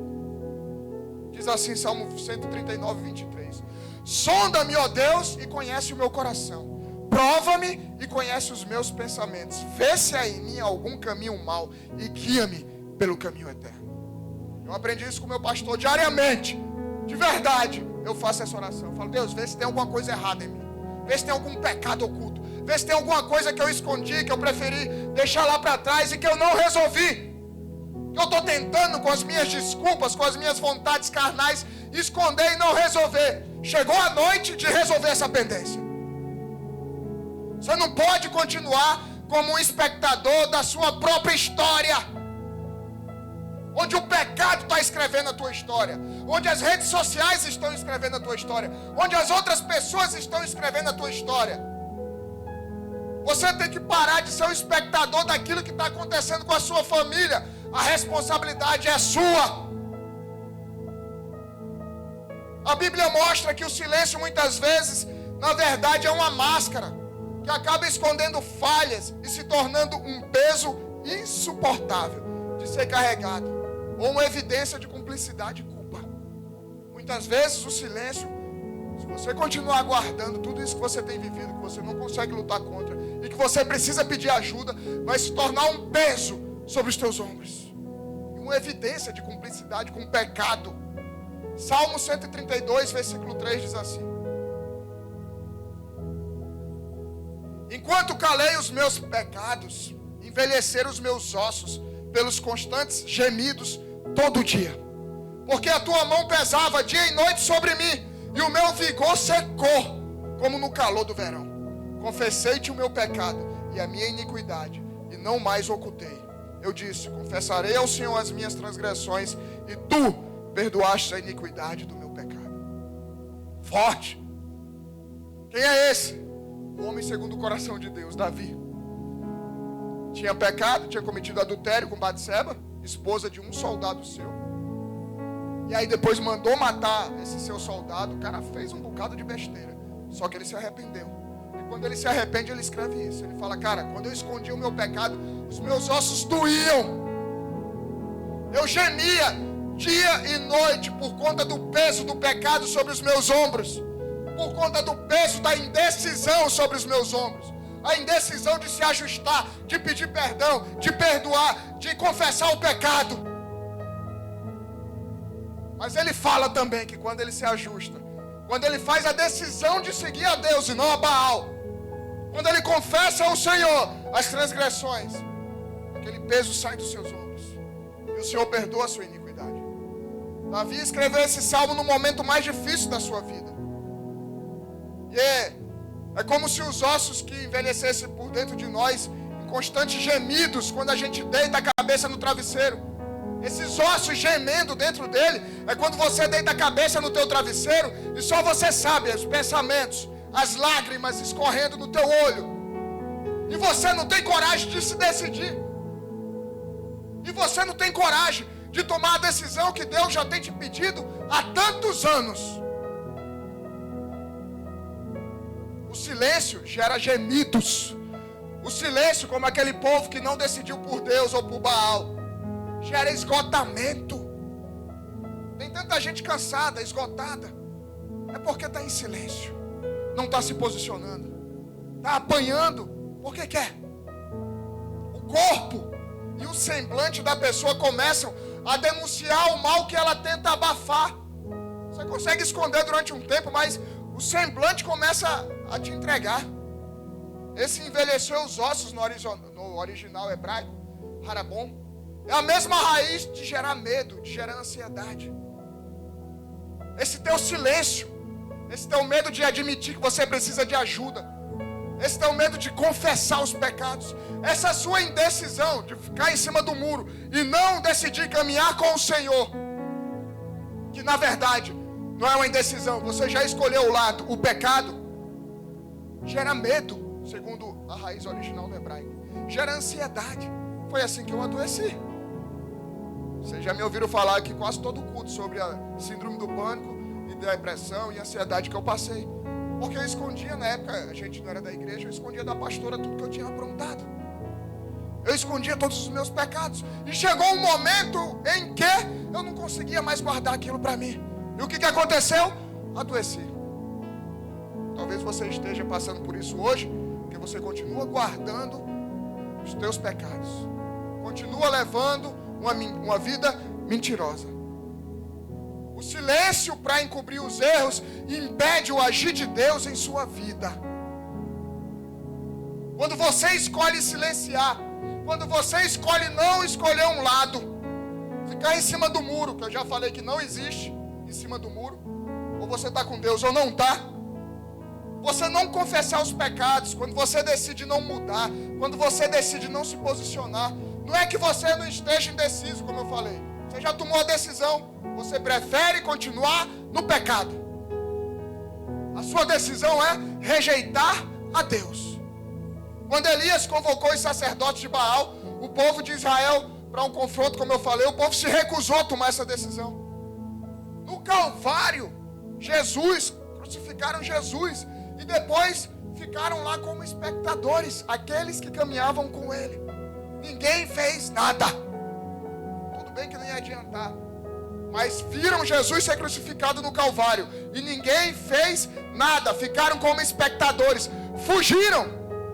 Speaker 1: Diz assim, Salmo 139, 23: sonda-me, ó Deus, e conhece o meu coração. Prova-me e conhece os meus pensamentos. Vê se há em mim algum caminho mau e guia-me pelo caminho eterno. Eu aprendi isso com o meu pastor diariamente. De verdade, eu faço essa oração. Eu falo: Deus, vê se tem alguma coisa errada em mim. Vê se tem algum pecado oculto. Vê se tem alguma coisa que eu escondi, que eu preferi deixar lá para trás e que eu não resolvi. Eu estou tentando com as minhas desculpas, com as minhas vontades carnais, esconder e não resolver. Chegou a noite de resolver essa pendência. Você não pode continuar como um espectador da sua própria história, onde o pecado está escrevendo a tua história, onde as redes sociais estão escrevendo a tua história, onde as outras pessoas estão escrevendo a tua história. Você tem que parar de ser um espectador daquilo que está acontecendo com a sua família. A responsabilidade é sua. A Bíblia mostra que o silêncio muitas vezes, na verdade, é uma máscara que acaba escondendo falhas e se tornando um peso insuportável de ser carregado, ou uma evidência de cumplicidade e culpa. Muitas vezes o silêncio, se você continuar guardando tudo isso que você tem vivido, que você não consegue lutar contra e que você precisa pedir ajuda, vai se tornar um peso sobre os teus ombros, e uma evidência de cumplicidade com o pecado. Salmo 132, versículo 3 diz assim: enquanto calei os meus pecados, envelheceram os meus ossos pelos constantes gemidos todo dia. Porque a tua mão pesava dia e noite sobre mim, e o meu vigor secou como no calor do verão. Confessei-te o meu pecado e a minha iniquidade, e não mais ocultei. Eu disse: confessarei ao Senhor as minhas transgressões, e tu perdoaste a iniquidade do meu pecado. Forte. Quem é esse? O homem segundo o coração de Deus, Davi. Tinha pecado, tinha cometido adultério com Batseba, esposa de um soldado seu. E aí depois mandou matar esse seu soldado. O cara fez um bocado de besteira, só que ele se arrependeu. E quando ele se arrepende, ele escreve isso. Ele fala: cara, quando eu escondi o meu pecado, os meus ossos doíam. Eu gemia dia e noite por conta do peso do pecado sobre os meus ombros, por conta do peso da indecisão sobre os meus ombros. A indecisão de se ajustar, de pedir perdão, de perdoar, de confessar o pecado. Mas ele fala também que quando ele se ajusta, quando ele faz a decisão de seguir a Deus e não a Baal, quando ele confessa ao Senhor as transgressões, aquele peso sai dos seus ombros e o Senhor perdoa a sua iniquidade. Davi escreveu esse salmo no momento mais difícil da sua vida. E é como se os ossos que envelhecessem por dentro de nós, em constantes gemidos, quando a gente deita a cabeça no travesseiro, Esses ossos gemendo dentro dele é quando você deita a cabeça no teu travesseiro e só você sabe os pensamentos, as lágrimas escorrendo no teu olho. E você não tem coragem de se decidir. E você não tem coragem de tomar a decisão que Deus já tem te pedido há tantos anos. O silêncio gera gemidos. O silêncio, como aquele povo que não decidiu por Deus ou por Baal, gera esgotamento. Tem tanta gente cansada, esgotada. É porque está em silêncio. Não está se posicionando. Está apanhando porque quer. O corpo e o semblante da pessoa começam a denunciar o mal que ela tenta abafar. Você consegue esconder durante um tempo, mas o semblante começa a te entregar. Esse envelheceu os ossos no original hebraico, harabon, é a mesma raiz de gerar medo, de gerar ansiedade. Esse teu silêncio, esse teu medo de admitir que você precisa de ajuda, esse teu medo de confessar os pecados, essa sua indecisão de ficar em cima do muro e não decidir caminhar com o Senhor, que na verdade não é uma indecisão, você já escolheu o lado, o pecado, gera medo. Segundo a raiz original do hebraico, gera ansiedade. Foi assim que eu adoeci. Vocês já me ouviram falar aqui quase todo culto sobre a síndrome do pânico e da depressão e ansiedade que eu passei. Porque eu escondia, na época a gente não era da igreja, eu escondia da pastora tudo que eu tinha aprontado. Eu escondia todos os meus pecados. E chegou um momento em que eu não conseguia mais guardar aquilo para mim. E o que aconteceu? Adoeci. Talvez você esteja passando por isso hoje, porque você continua guardando os teus pecados. Continua levando uma vida mentirosa. O silêncio para encobrir os erros impede o agir de Deus em sua vida. Quando você escolhe silenciar, quando você escolhe não escolher um lado, ficar em cima do muro, que eu já falei que não existe em cima do muro, ou você está com Deus ou não está. Você não confessar os pecados, quando você decide não mudar, quando você decide não se posicionar, não é que você não esteja indeciso, como eu falei. Você já tomou a decisão, você prefere continuar no pecado. A sua decisão é rejeitar a Deus. Quando Elias convocou os sacerdotes de Baal, o povo de Israel, para um confronto, como eu falei, o povo se recusou a tomar essa decisão. No Calvário, crucificaram Jesus. E depois ficaram lá como espectadores, aqueles que caminhavam com ele. Ninguém fez nada. Tudo bem que não ia adiantar, mas viram Jesus ser crucificado no Calvário e ninguém fez nada. Ficaram como espectadores. Fugiram.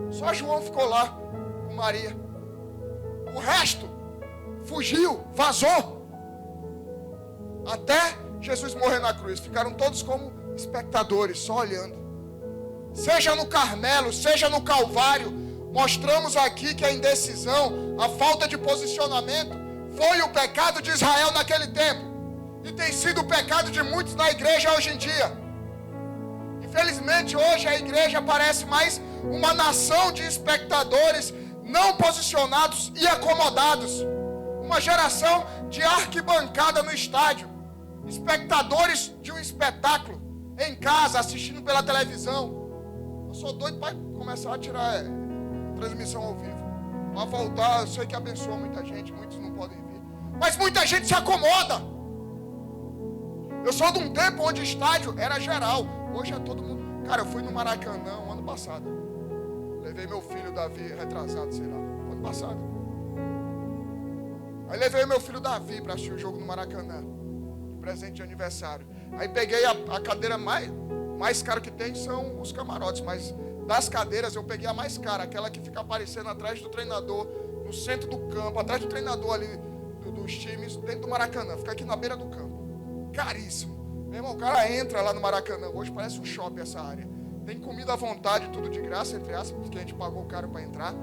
Speaker 1: Só João ficou lá com Maria. O resto fugiu, vazou. Até Jesus morrer na cruz. Ficaram todos como espectadores, só olhando. Seja no Carmelo, seja no Calvário, mostramos aqui que a indecisão, a falta de posicionamento, foi o pecado de Israel naquele tempo. E tem sido o pecado de muitos na igreja hoje em dia. Infelizmente hoje a igreja parece mais uma nação de espectadores não posicionados e acomodados. Uma geração de arquibancada no estádio. Espectadores de um espetáculo em casa, assistindo pela televisão. Eu sou doido para começar a tirar transmissão ao vivo. Para voltar, eu sei que abençoa muita gente, muitos não podem vir. Mas muita gente se acomoda. Eu sou de um tempo onde o estádio era geral. Hoje é todo mundo. Cara, eu fui no Maracanã ano passado. Levei meu filho Davi, retrasado, sei lá. Ano passado. Aí levei meu filho Davi para assistir o jogo no Maracanã. De presente de aniversário. Aí peguei a cadeira mais cara que tem, são os camarotes. Mas das cadeiras eu peguei a mais cara. Aquela que fica aparecendo atrás do treinador, no centro do campo, atrás do treinador ali dos times, dentro do Maracanã. Fica aqui na beira do campo. Caríssimo. Meu irmão, o cara entra lá no Maracanã. Hoje parece um shopping essa área. Tem comida à vontade, tudo de graça, entre aspas, porque a gente pagou caro para entrar.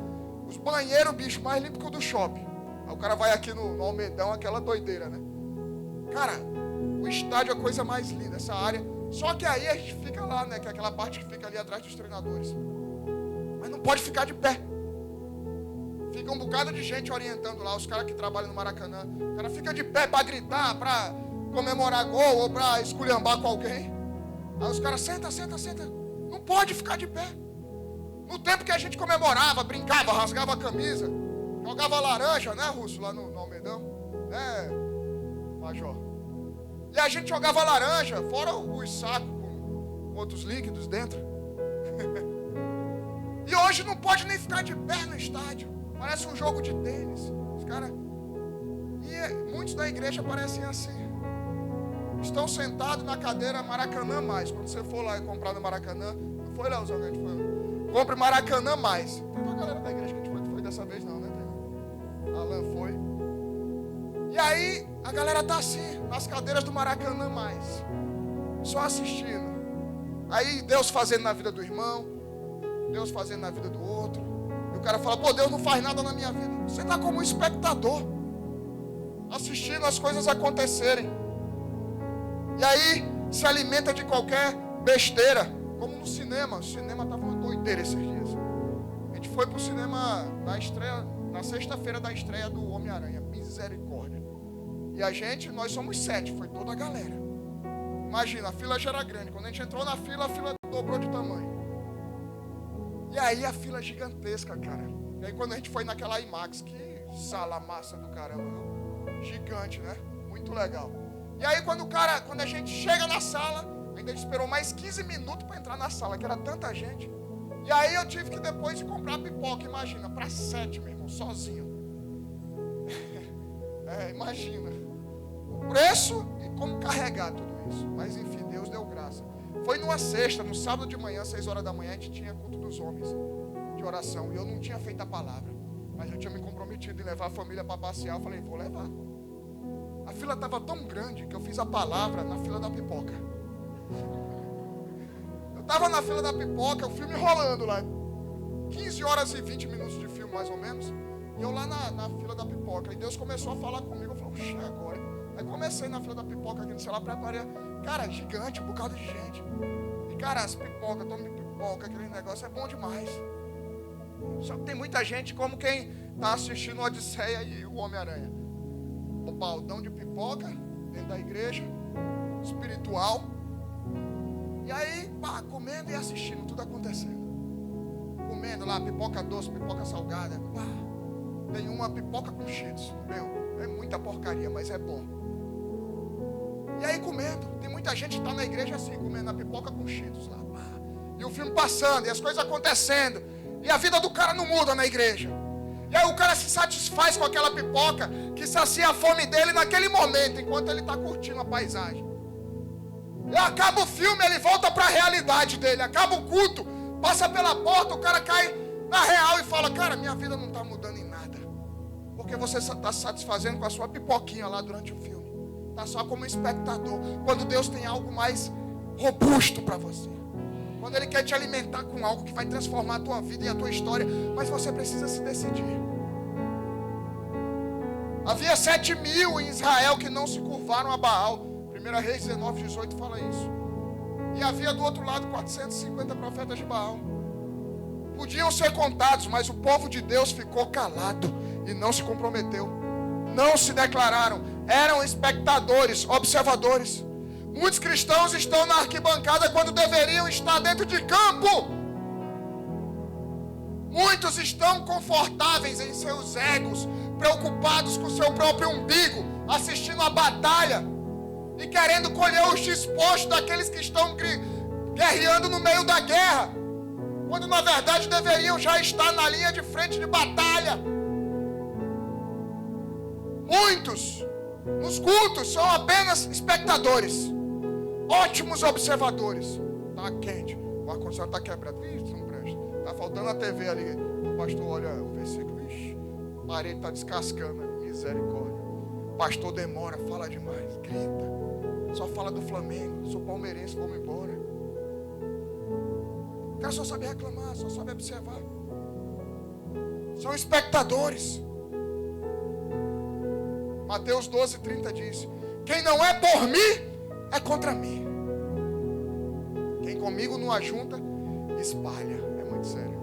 Speaker 1: Os banheiros, bicho, mais limpo que o do shopping. Aí o cara vai aqui no Almedão, aquela doideira, né? Cara, o estádio é a coisa mais linda, essa área. Só que aí a gente fica lá, né? Que é aquela parte que fica ali atrás dos treinadores. Mas não pode ficar de pé. Fica um bocado de gente orientando lá, os caras que trabalham no Maracanã. O cara fica de pé para gritar, para comemorar gol ou para esculhambar com alguém. Aí os caras, senta. Não pode ficar de pé. No tempo que a gente comemorava, brincava, rasgava a camisa, jogava laranja, né, Russo, lá no Almedão, né, Major? E a gente jogava laranja, fora os sacos com outros líquidos dentro. E hoje não pode nem ficar de pé no estádio. Parece um jogo de tênis. Os caras... E muitos da igreja parecem assim. Estão sentados na cadeira Maracanã mais. Quando você for lá e comprar no Maracanã, não foi, Leozão, que a gente foi. Compre Maracanã mais. Tem uma galera da igreja que a gente foi dessa vez não, né? Alan foi. E aí a galera tá assim, nas cadeiras do Maracanã mais. Só assistindo. Aí Deus fazendo na vida do irmão, Deus fazendo na vida do outro. E o cara fala, pô, Deus não faz nada na minha vida. Você está como um espectador, assistindo as coisas acontecerem. E aí se alimenta de qualquer besteira, como no cinema. O cinema estava uma doideira esses dias. A gente foi pro cinema na estreia, na sexta-feira da estreia do Homem-Aranha, misericórdia. E a gente, nós somos 7, foi toda a galera. Imagina, a fila já era grande. Quando a gente entrou na fila, a fila dobrou de tamanho. E aí a fila gigantesca, cara. E aí quando a gente foi naquela IMAX, que sala massa do caramba, gigante, né? Muito legal. E aí quando a gente chega na sala, ainda esperou mais 15 minutos para entrar na sala, que era tanta gente. E aí eu tive que depois de comprar pipoca, imagina, para 7, meu irmão, sozinho. Imagina. O preço e como carregar tudo isso. Mas enfim, Deus deu graça. Foi numa sexta, no sábado de manhã, 6 horas da manhã, a gente tinha culto dos homens de oração. E eu não tinha feito a palavra. Mas eu tinha me comprometido em levar a família para passear. Eu falei, vou levar. A fila estava tão grande que eu fiz a palavra na fila da pipoca. Eu estava na fila da pipoca, o filme rolando lá. 15 horas e 20 minutos de filme, mais ou menos. E eu lá na fila da pipoca. E Deus começou a falar comigo. Eu falei, oxe, agora. Aí comecei na fila da pipoca aqui no celular, preparei. Cara, gigante, um bocado de gente. E cara, as pipocas, tome pipoca, aquele negócio é bom demais. Só que tem muita gente como quem está assistindo o Odisseia e o Homem-Aranha. Um baldão de pipoca dentro da igreja, espiritual. E aí, pá, comendo e assistindo tudo acontecendo. Comendo lá, pipoca doce, pipoca salgada. Pá. Tem uma pipoca com cheetos. Meu, é muita porcaria, mas é bom. E aí comendo. Tem muita gente que está na igreja assim, comendo a pipoca com cheetos lá. Pá. E o filme passando, e as coisas acontecendo. E a vida do cara não muda na igreja. E aí o cara se satisfaz com aquela pipoca que sacia a fome dele naquele momento, enquanto ele está curtindo a paisagem. E acaba o filme, ele volta para a realidade dele. Acaba o culto, passa pela porta, o cara cai na real e fala, cara, minha vida não está mudando em nada. Porque você está se satisfazendo com a sua pipoquinha lá durante o filme. Está só como espectador. Quando Deus tem algo mais robusto para você. Quando Ele quer te alimentar com algo que vai transformar a tua vida e a tua história. Mas você precisa se decidir. Havia 7.000 em Israel que não se curvaram a Baal. 1 Reis 19, 18 fala isso. E havia do outro lado 450 profetas de Baal. Podiam ser contados, mas o povo de Deus ficou calado e não se comprometeu. Não se declararam. Eram espectadores, observadores. Muitos cristãos estão na arquibancada quando deveriam estar dentro de campo. Muitos estão confortáveis em seus egos, preocupados com seu próprio umbigo, assistindo a batalha e querendo colher os despojos daqueles que estão guerreando no meio da guerra, quando na verdade deveriam já estar na linha de frente de batalha. Muitos nos cultos são apenas espectadores, ótimos observadores. Está quente, o ar-condicionado está quebrado. Isso não presta. Está faltando a TV ali. O pastor olha o versículo. Ixi, a parede está descascando. Misericórdia. O pastor demora, fala demais, grita. Só fala do Flamengo. Sou palmeirense, vamos embora. O cara só sabe reclamar, só sabe observar. São espectadores. Mateus 12:30 diz: quem não é por mim, é contra mim. Quem comigo não ajunta, espalha. É muito sério.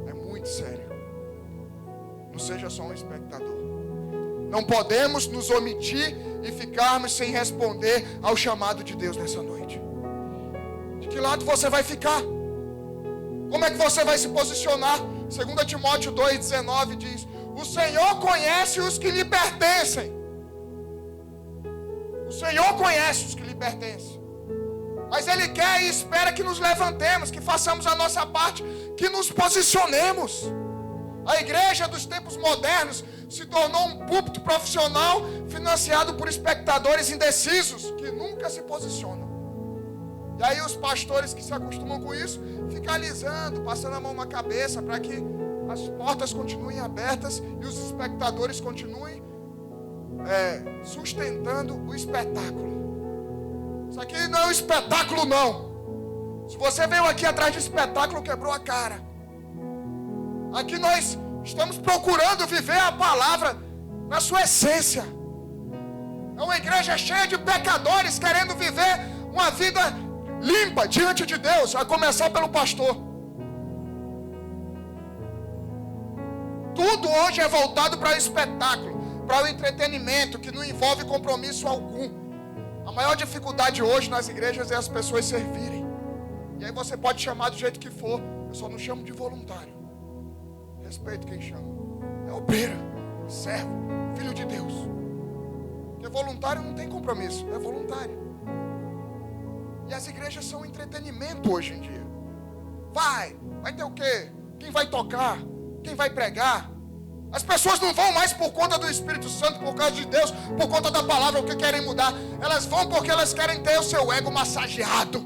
Speaker 1: É muito sério. não seja só um espectador. Não podemos nos omitir e ficarmos sem responder ao chamado de Deus nessa noite. De que lado você vai ficar? Como é que você vai se posicionar? 2 Timóteo 2,19 diz: o Senhor conhece os que lhe pertencem. O Senhor conhece os que lhe pertencem. Mas Ele quer e espera que nos levantemos, que façamos a nossa parte, que nos posicionemos. A igreja dos tempos modernos se tornou um púlpito profissional financiado por espectadores indecisos que nunca se posicionam. E aí os pastores que se acostumam com isso ficam alisando, passando a mão na cabeça para que as portas continuem abertas e os espectadores continuem sustentando o espetáculo. Isso aqui não é um espetáculo, não. Se você veio aqui atrás de espetáculo, quebrou a cara. Aqui nós estamos procurando viver a palavra na sua essência. É uma igreja cheia de pecadores querendo viver uma vida limpa diante de Deus, a começar pelo pastor. Tudo hoje é voltado para o espetáculo, para o entretenimento, que não envolve compromisso algum. A maior dificuldade hoje nas igrejas é as pessoas servirem. E aí você pode chamar do jeito que for, eu só não chamo de voluntário. Respeito quem chama. É obreiro, servo, filho de Deus. Porque voluntário não tem compromisso, é voluntário. E as igrejas são entretenimento hoje em dia. Vai ter o quê? Quem vai tocar? Quem vai pregar? As pessoas não vão mais por conta do Espírito Santo, por causa de Deus, por conta da palavra, o que querem mudar. Elas vão porque elas querem ter o seu ego massageado.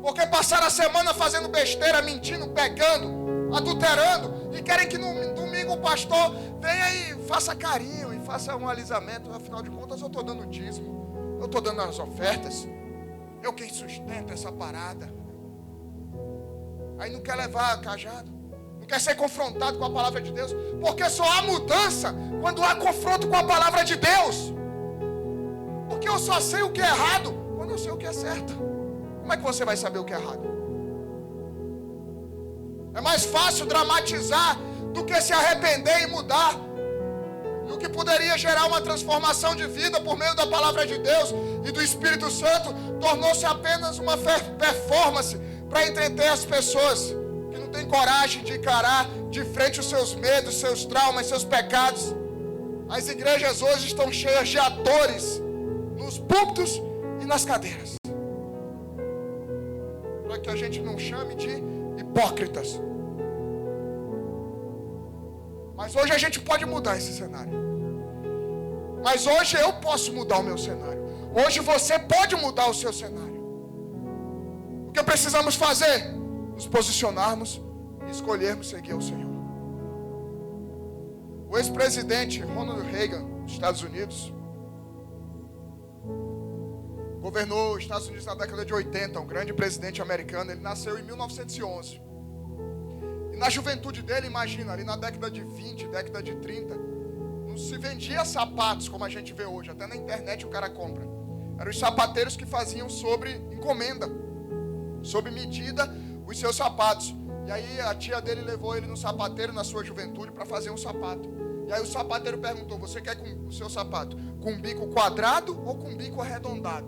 Speaker 1: Porque passaram a semana fazendo besteira, mentindo, pegando, adulterando, e querem que no domingo o pastor venha e faça carinho, e faça um alisamento. Afinal de contas, eu estou dando dízimo, eu estou dando as ofertas, eu quem sustento essa parada. Aí não quer levar cajado, não quer ser confrontado com a palavra de Deus, porque só há mudança quando há confronto com a palavra de Deus. Porque eu só sei o que é errado quando eu sei o que é certo. Como é que você vai saber o que é errado? É mais fácil dramatizar do que se arrepender e mudar. E o que poderia gerar uma transformação de vida por meio da palavra de Deus e do Espírito Santo tornou-se apenas uma performance para entreter as pessoas que não têm coragem de encarar de frente os seus medos, seus traumas, seus pecados. As igrejas hoje estão cheias de atores nos púlpitos e nas cadeiras, para que a gente não chame de hipócritas. Mas hoje a gente pode mudar esse cenário. Mas hoje eu posso mudar o meu cenário. Hoje você pode mudar o seu cenário. O que precisamos fazer? Nos posicionarmos e escolhermos seguir ao Senhor. O ex-presidente Ronald Reagan, dos Estados Unidos, governou os Estados Unidos na década de 80, um grande presidente americano. Ele nasceu em 1911. E na juventude dele, imagina, ali na década de 20, década de 30, não se vendia sapatos como a gente vê hoje. Até na internet o cara compra. Eram os sapateiros que faziam sobre encomenda, sob medida, os seus sapatos. E aí a tia dele levou ele no sapateiro na sua juventude para fazer um sapato. E aí o sapateiro perguntou: você quer com o seu sapato com um bico quadrado ou com um bico arredondado?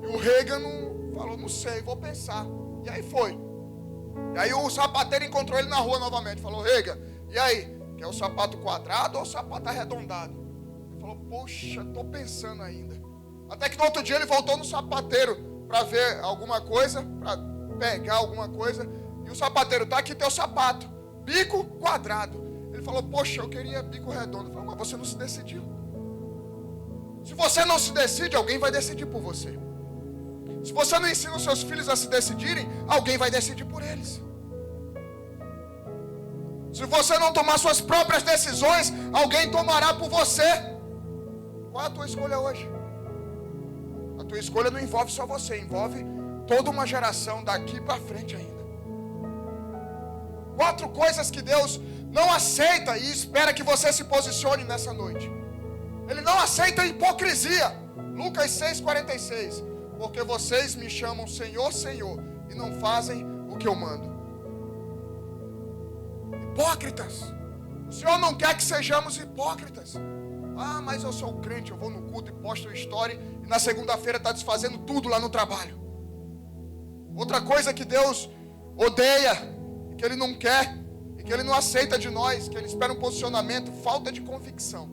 Speaker 1: E o Reagan falou: não sei, vou pensar. E aí foi. E aí o sapateiro encontrou ele na rua novamente. Falou: Reagan, e aí? Quer o sapato quadrado ou o sapato arredondado? Ele falou: poxa, estou pensando ainda. Até que no outro dia ele voltou no sapateiro para ver alguma coisa, para pegar alguma coisa. E o sapateiro: tá aqui teu sapato, bico quadrado. Ele falou: poxa, eu queria bico redondo. Ele falou: mas você não se decidiu. Se você não se decide, alguém vai decidir por você. Se você não ensina os seus filhos a se decidirem, alguém vai decidir por eles. Se você não tomar suas próprias decisões, alguém tomará por você. Qual é a tua escolha hoje? A tua escolha não envolve só você, envolve toda uma geração daqui para frente ainda. 4 coisas que Deus não aceita e espera que você se posicione nessa noite. Ele não aceita a hipocrisia. Lucas 6,46. Porque vocês me chamam Senhor, Senhor, e não fazem o que eu mando. Hipócritas. O Senhor não quer que sejamos hipócritas. Ah, mas eu sou crente, eu vou no culto e posto uma história e na segunda-feira está desfazendo tudo lá no trabalho. Outra coisa que Deus odeia, que Ele não quer, e que Ele não aceita de nós, que Ele espera um posicionamento, falta de convicção.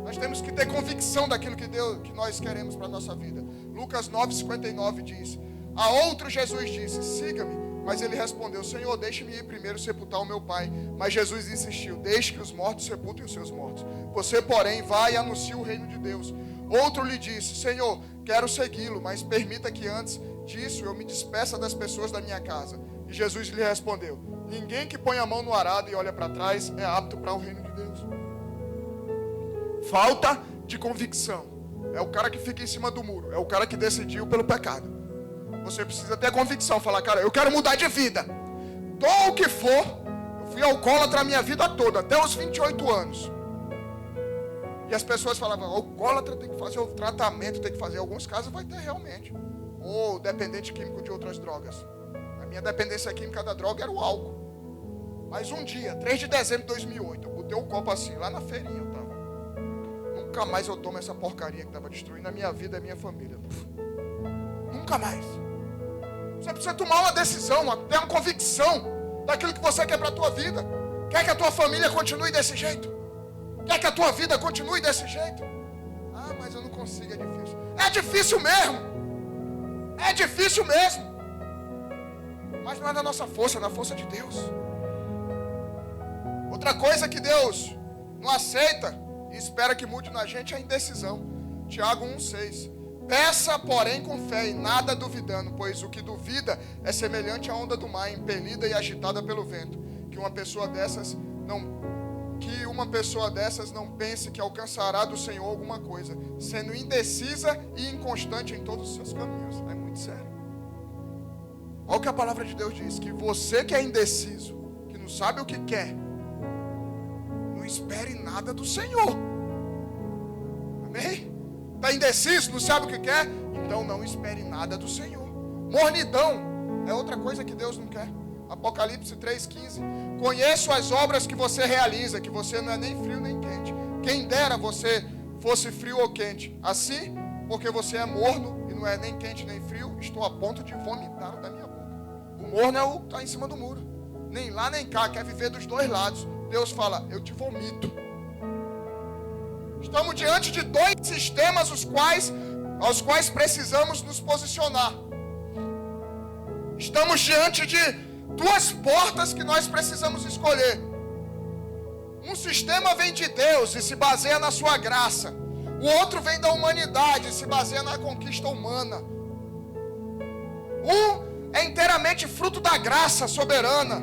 Speaker 1: Nós temos que ter convicção daquilo que nós queremos para a nossa vida. Lucas 9:59 diz: a outro Jesus disse, siga-me. Mas ele respondeu, Senhor, deixe-me ir primeiro sepultar o meu pai. Mas Jesus insistiu, deixe que os mortos sepultem os seus mortos. Você, porém, vai e anuncia o reino de Deus. Outro lhe disse, Senhor, quero segui-lo, mas permita que antes disso eu me despeça das pessoas da minha casa. E Jesus lhe respondeu, ninguém que põe a mão no arado e olha para trás é apto para o reino de Deus. Falta de convicção. É o cara que fica em cima do muro. É o cara que decidiu pelo pecado. Você precisa ter convicção, falar, cara, eu quero mudar de vida. Dou o que for. Eu fui alcoólatra a minha vida toda, até os 28 anos. E as pessoas falavam, alcoólatra tem que fazer o tratamento, tem que fazer. Em alguns casos vai ter realmente. Ou dependente químico de outras drogas. A minha dependência química da droga era o álcool. Mas um dia, 3 de dezembro de 2008, eu botei um copo assim, lá na feirinha eu tava. Nunca mais eu tomo essa porcaria que estava destruindo a minha vida e a minha família. Nunca mais. Você precisa tomar uma decisão, ter uma convicção daquilo que você quer para a tua vida. Quer que a tua família continue desse jeito? Quer que a tua vida continue desse jeito? Ah, mas eu não consigo, é difícil. É difícil mesmo. É difícil mesmo. Mas não é na nossa força, é na força de Deus. Outra coisa que Deus não aceita e espera que mude na gente é a indecisão. Tiago 1,6. Peça, porém, com fé e nada duvidando, pois o que duvida é semelhante à onda do mar, impelida e agitada pelo vento. Que uma pessoa dessas não pense que alcançará do Senhor alguma coisa, sendo indecisa e inconstante em todos os seus caminhos. É muito sério. Olha o que a palavra de Deus diz, que você que é indeciso, que não sabe o que quer, não espere nada do Senhor. Amém? Está indeciso, não sabe o que quer? Então não espere nada do Senhor. Mornidão é outra coisa que Deus não quer. Apocalipse 3,15. Conheço as obras que você realiza, que você não é nem frio nem quente. Quem dera você fosse frio ou quente. Assim, porque você é morno e não é nem quente nem frio, estou a ponto de vomitar da minha boca. O morno é o que está em cima do muro. Nem lá nem cá, quer viver dos dois lados. Deus fala, eu te vomito. Estamos diante de dois sistemas aos quais precisamos nos posicionar. Estamos diante de duas portas que nós precisamos escolher. Um sistema vem de Deus e se baseia na sua graça. O outro vem da humanidade e se baseia na conquista humana. Um é inteiramente fruto da graça soberana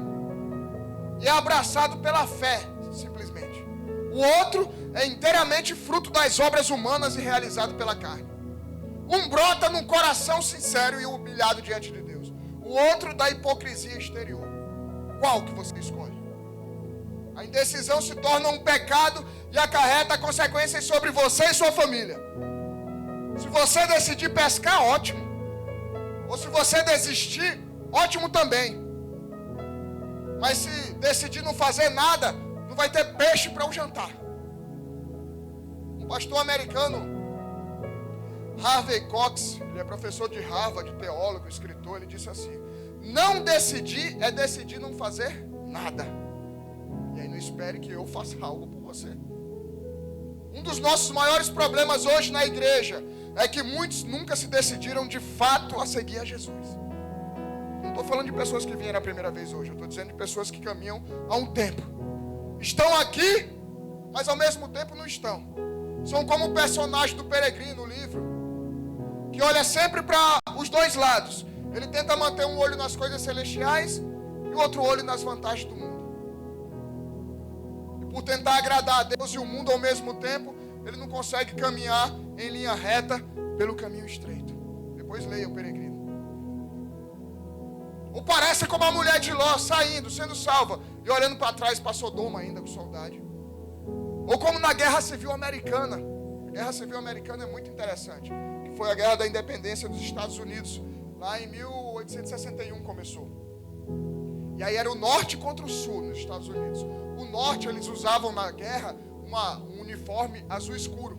Speaker 1: e é abraçado pela fé, simplesmente. O outro é inteiramente fruto das obras humanas e realizado pela carne. Um brota num coração sincero e humilhado diante de Deus. O outro da hipocrisia exterior. Qual que você escolhe? A indecisão se torna um pecado e acarreta consequências sobre você e sua família. Se você decidir pescar, ótimo. Ou se você desistir, ótimo também. Mas se decidir não fazer nada, não vai ter peixe para o jantar. Um pastor americano, Harvey Cox, ele é professor de Harvard, teólogo, escritor, ele disse assim: não decidir é decidir não fazer nada. E aí não espere que eu faça algo por você. Um dos nossos maiores problemas hoje na igreja é que muitos nunca se decidiram de fato a seguir a Jesus. Não estou falando de pessoas que vieram a primeira vez hoje, eu estou dizendo de pessoas que caminham há um tempo. Estão aqui, mas ao mesmo tempo não estão. São como o personagem do Peregrino no livro, que olha sempre para os dois lados. Ele tenta manter um olho nas coisas celestiais e o outro olho nas vantagens do mundo. E por tentar agradar a Deus e o mundo ao mesmo tempo, ele não consegue caminhar em linha reta pelo caminho estreito. Depois leia o Peregrino. Ou parece como a mulher de Ló saindo, sendo salva e olhando para trás para Sodoma ainda com saudade. Ou como na Guerra Civil Americana. A Guerra Civil Americana é muito interessante. Que foi a Guerra da Independência dos Estados Unidos. Lá em 1861 começou. E aí era o norte contra o sul nos Estados Unidos. O norte eles usavam na guerra um uniforme azul escuro.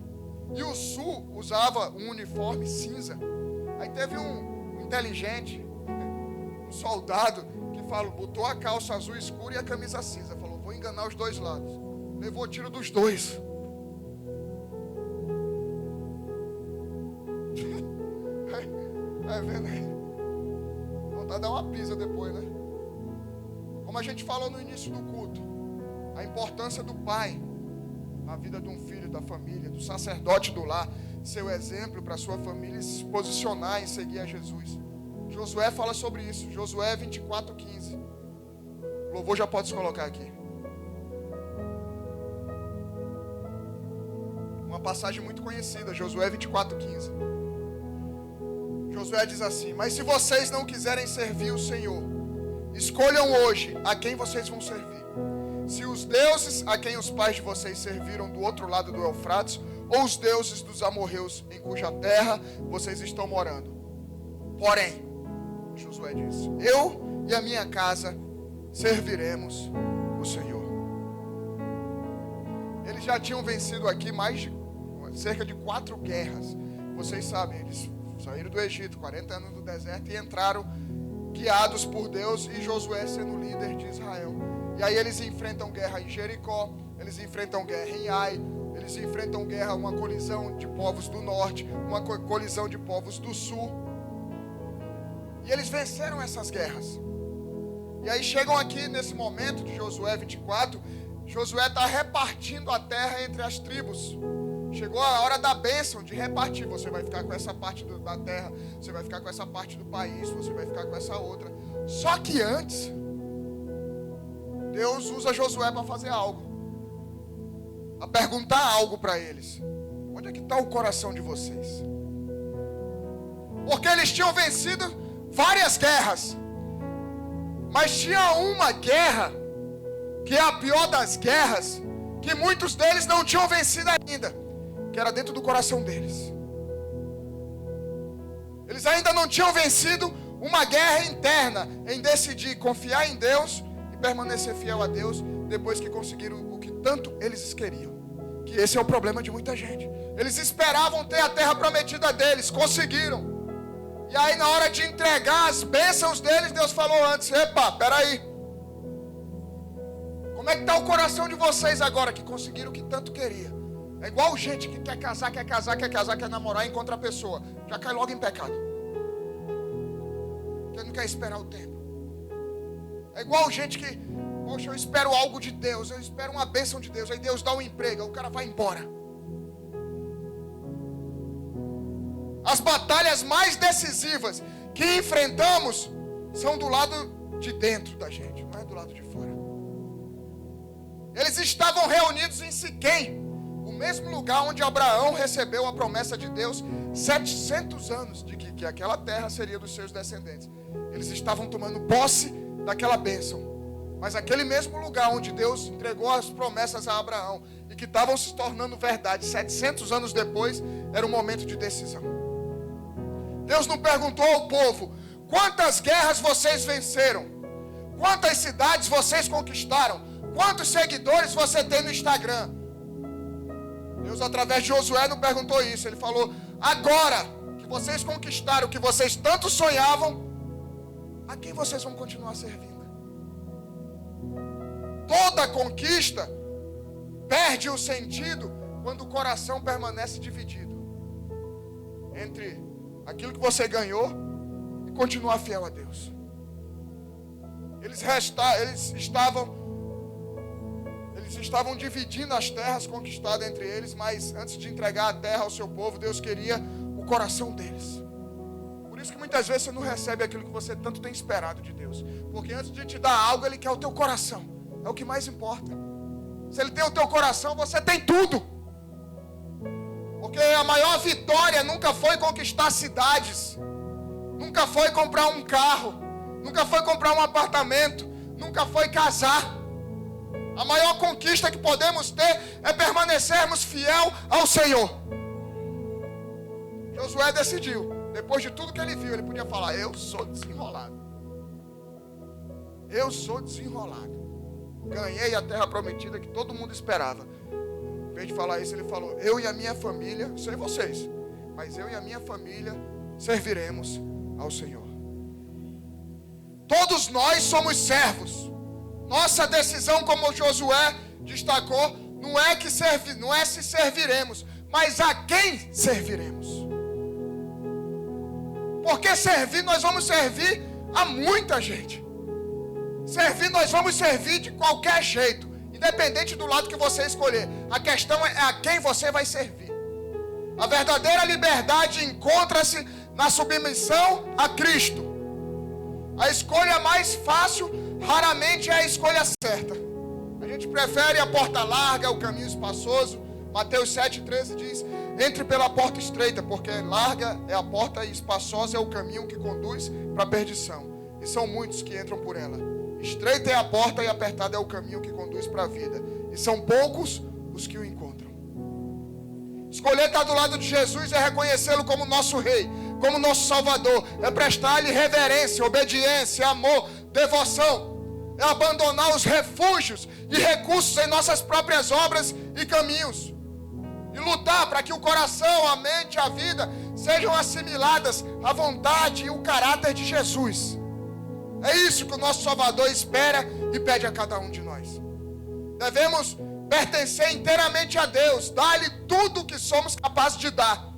Speaker 1: E o sul usava um uniforme cinza. Aí teve um inteligente, um soldado, que botou a calça azul escura e a camisa cinza. Falou, vou enganar os dois lados. Levou tiro dos dois. Vendo aí? Vontade de dar uma pisa depois, né? Como a gente falou no início do culto, a importância do pai na vida de um filho, da família, do sacerdote do lar, ser o exemplo para a sua família e se posicionar em seguir a Jesus. Josué fala sobre isso, Josué 24:15. O louvor já pode se colocar aqui. Uma passagem muito conhecida, Josué 24:15. Josué diz assim: mas se vocês não quiserem servir o Senhor, escolham hoje a quem vocês vão servir. Se os deuses a quem os pais de vocês serviram do outro lado do Eufrates, ou os deuses dos amorreus em cuja terra vocês estão morando. Porém, Josué diz, eu e a minha casa serviremos o Senhor. Eles já tinham vencido aqui cerca de 4 guerras. Vocês sabem, eles saíram do Egito, 40 anos do deserto, e entraram guiados por Deus, e Josué sendo líder de Israel. E aí eles enfrentam guerra em Jericó, eles enfrentam guerra em Ai, eles enfrentam guerra, uma colisão de povos do norte, uma colisão de povos do sul. E eles venceram essas guerras. E aí chegam aqui nesse momento de Josué 24, Josué está repartindo a terra entre as tribos. Chegou a hora da bênção, de repartir. Você vai ficar com essa parte da terra, você vai ficar com essa parte do país, você vai ficar com essa outra. Só que antes, Deus usa Josué para fazer algo, a perguntar algo para eles. Onde é que está o coração de vocês? Porque eles tinham vencido várias guerras, mas tinha uma guerra, que é a pior das guerras, que muitos deles não tinham vencido ainda, que era dentro do coração deles. Eles ainda não tinham vencido uma guerra interna em decidir confiar em Deus e permanecer fiel a Deus depois que conseguiram o que tanto eles queriam. Que esse é o problema de muita gente. Eles esperavam ter a terra prometida deles, conseguiram. E aí na hora de entregar as bênçãos deles, Deus falou antes, epa, peraí. Como é que está o coração de vocês agora que conseguiram o que tanto queria? É igual gente que quer casar, quer namorar e encontra a pessoa. Já cai logo em pecado. Porque não quer esperar o tempo. É igual gente que, poxa, eu espero algo de Deus, eu espero uma bênção de Deus. Aí Deus dá um emprego, aí o cara vai embora. As batalhas mais decisivas que enfrentamos são do lado de dentro da gente, não é do lado de fora. Eles estavam reunidos em Siquém, o mesmo lugar onde Abraão recebeu a promessa de Deus 700 anos de que aquela terra seria dos seus descendentes. Eles estavam tomando posse daquela bênção. Mas aquele mesmo lugar onde Deus entregou as promessas a Abraão e que estavam se tornando verdade 700 anos depois, era um momento de decisão. Deus não perguntou ao povo: quantas guerras vocês venceram? Quantas cidades vocês conquistaram? Quantos seguidores você tem no Instagram? Deus, através de Josué, não perguntou isso. Ele falou: agora que vocês conquistaram o que vocês tanto sonhavam, a quem vocês vão continuar servindo? Toda conquista perde o sentido quando o coração permanece dividido entre aquilo que você ganhou e continuar fiel a Deus. Eles estavam dividindo as terras conquistadas entre eles, mas antes de entregar a terra ao seu povo, Deus queria o coração deles. Por isso que muitas vezes você não recebe aquilo que você tanto tem esperado de Deus, porque antes de te dar algo, Ele quer o teu coração. É o que mais importa. Se Ele tem o teu coração, você tem tudo. Porque a maior vitória nunca foi conquistar cidades, nunca foi comprar um carro, nunca foi comprar um apartamento, nunca foi casar. A maior conquista que podemos ter é permanecermos fiel ao Senhor. Josué decidiu. Depois de tudo que ele viu, ele podia falar: eu sou desenrolado. Eu sou desenrolado. Ganhei a terra prometida que todo mundo esperava. Em vez de falar isso, ele falou: eu e a minha família, sei vocês, mas eu e a minha família serviremos ao Senhor. Todos nós somos servos. Nossa decisão, como Josué destacou, não é se serviremos, mas a quem serviremos. Porque servir, nós vamos servir a muita gente. Servir, nós vamos servir de qualquer jeito, independente do lado que você escolher. A questão é a quem você vai servir. A verdadeira liberdade encontra-se na submissão a Cristo. A escolha mais fácil raramente é a escolha certa. A gente prefere a porta larga, o caminho espaçoso. Mateus 7,13 diz: entre pela porta estreita, porque larga é a porta e espaçosa é o caminho que conduz para a perdição. E são muitos que entram por ela. Estreita é a porta e apertada é o caminho que conduz para a vida. E são poucos os que o encontram. Escolher estar do lado de Jesus é reconhecê-lo como nosso Rei, como nosso Salvador. É prestar-lhe reverência, obediência, amor, devoção. É abandonar os refúgios e recursos em nossas próprias obras e caminhos. E lutar para que o coração, a mente, a vida sejam assimiladas à vontade e o caráter de Jesus. É isso que o nosso Salvador espera e pede a cada um de nós. Devemos pertencer inteiramente a Deus, dar-lhe tudo o que somos capazes de dar,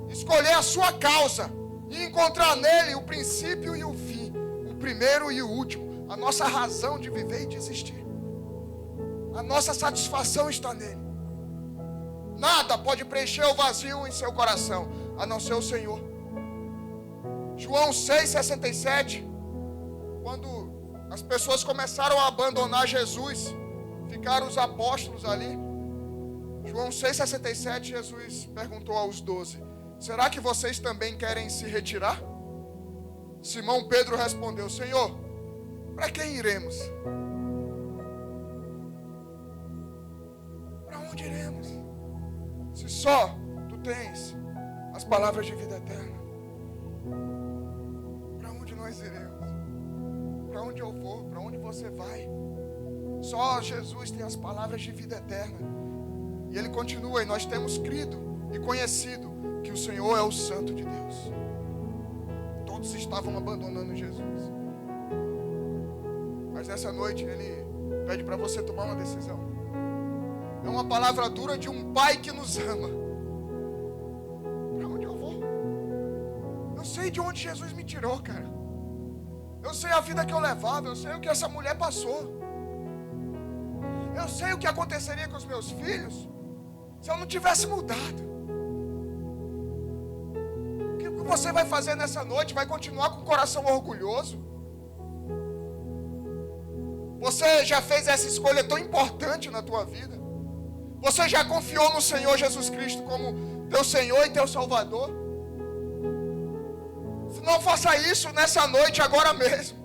Speaker 1: escolher a sua causa e encontrar nele o princípio e o fim, o primeiro e o último, a nossa razão de viver e de existir. A nossa satisfação está nele. Nada pode preencher o vazio em seu coração, a não ser o Senhor. João 6,67, quando as pessoas começaram a abandonar Jesus, ficaram os apóstolos ali. João 6,67, Jesus perguntou aos 12: será que vocês também querem se retirar? Simão Pedro respondeu: Senhor, para quem iremos? Para onde iremos? Se só tu tens as palavras de vida eterna. Para onde nós iremos? Para onde eu vou? Para onde você vai? Só Jesus tem as palavras de vida eterna. E ele continua: e nós temos crido e conhecido que o Senhor é o Santo de Deus. Todos estavam abandonando Jesus. Mas nessa noite ele pede para você tomar uma decisão. É uma palavra dura de um pai que nos ama. Para onde eu vou? Eu sei de onde Jesus me tirou, cara. Eu sei a vida que eu levava. Eu sei o que essa mulher passou. Eu sei o que aconteceria com os meus filhos se eu não tivesse mudado. O que você vai fazer nessa noite? Vai continuar com o coração orgulhoso? Você já fez essa escolha tão importante na tua vida? Você já confiou no Senhor Jesus Cristo como teu Senhor e teu Salvador? Se não, faça isso nessa noite, agora mesmo.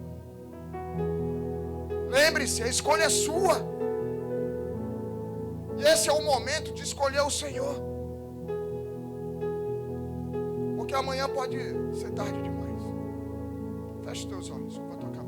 Speaker 1: Lembre-se, a escolha é sua. E esse é o momento de escolher o Senhor. Porque amanhã pode ser tarde demais. Feche os teus olhos, curva a tua cabeça.